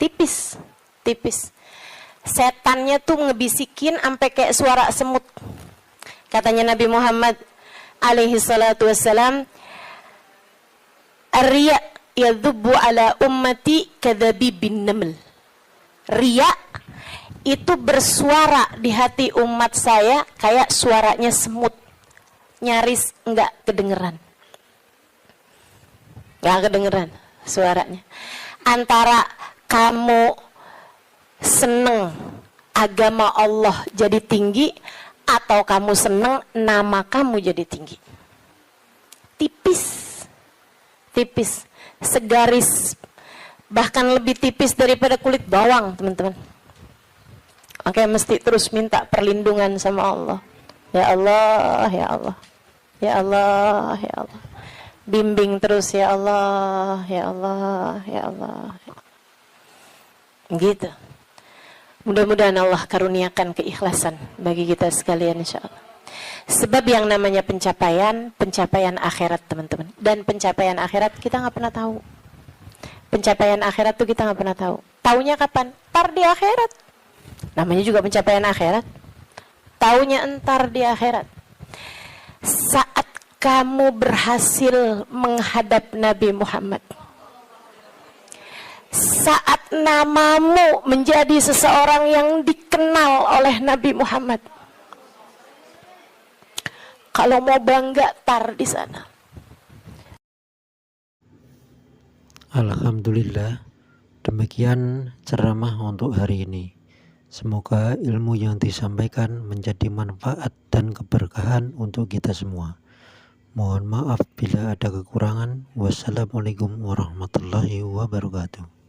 Tipis. Setannya tuh ngebisikin sampai kayak suara semut. Katanya Nabi Muhammad alaihi salatu wassalam, "Ar-riya yadhubbu ala ummati kadhabibin naml." Riya itu bersuara di hati umat saya kayak suaranya semut, nyaris enggak kedengeran suaranya. Antara kamu seneng agama Allah jadi tinggi atau kamu seneng nama kamu jadi tinggi. Tipis, segaris, bahkan lebih tipis daripada kulit bawang, teman-teman. Oke, mesti terus minta perlindungan sama Allah. Ya Allah, ya Allah. Ya Allah, ya Allah. Bimbing terus ya Allah, ya Allah, ya Allah. Gitu. Mudah-mudahan Allah karuniakan keikhlasan bagi kita sekalian insyaallah. Sebab yang namanya pencapaian akhirat, teman-teman. Dan pencapaian akhirat kita nggak pernah tahu. Pencapaian akhirat tuh kita nggak pernah tahu. Taunya kapan? Entar di akhirat. Namanya juga pencapaian akhirat. Taunya entar di akhirat. Saat kamu berhasil menghadap Nabi Muhammad. Saat namamu menjadi seseorang yang dikenal oleh Nabi Muhammad. Kalau mau bangga, tar di sana. Alhamdulillah, demikian ceramah untuk hari ini. Semoga ilmu yang disampaikan menjadi manfaat dan keberkahan untuk kita semua. Mohon maaf bila ada kekurangan. Wassalamualaikum warahmatullahi wabarakatuh.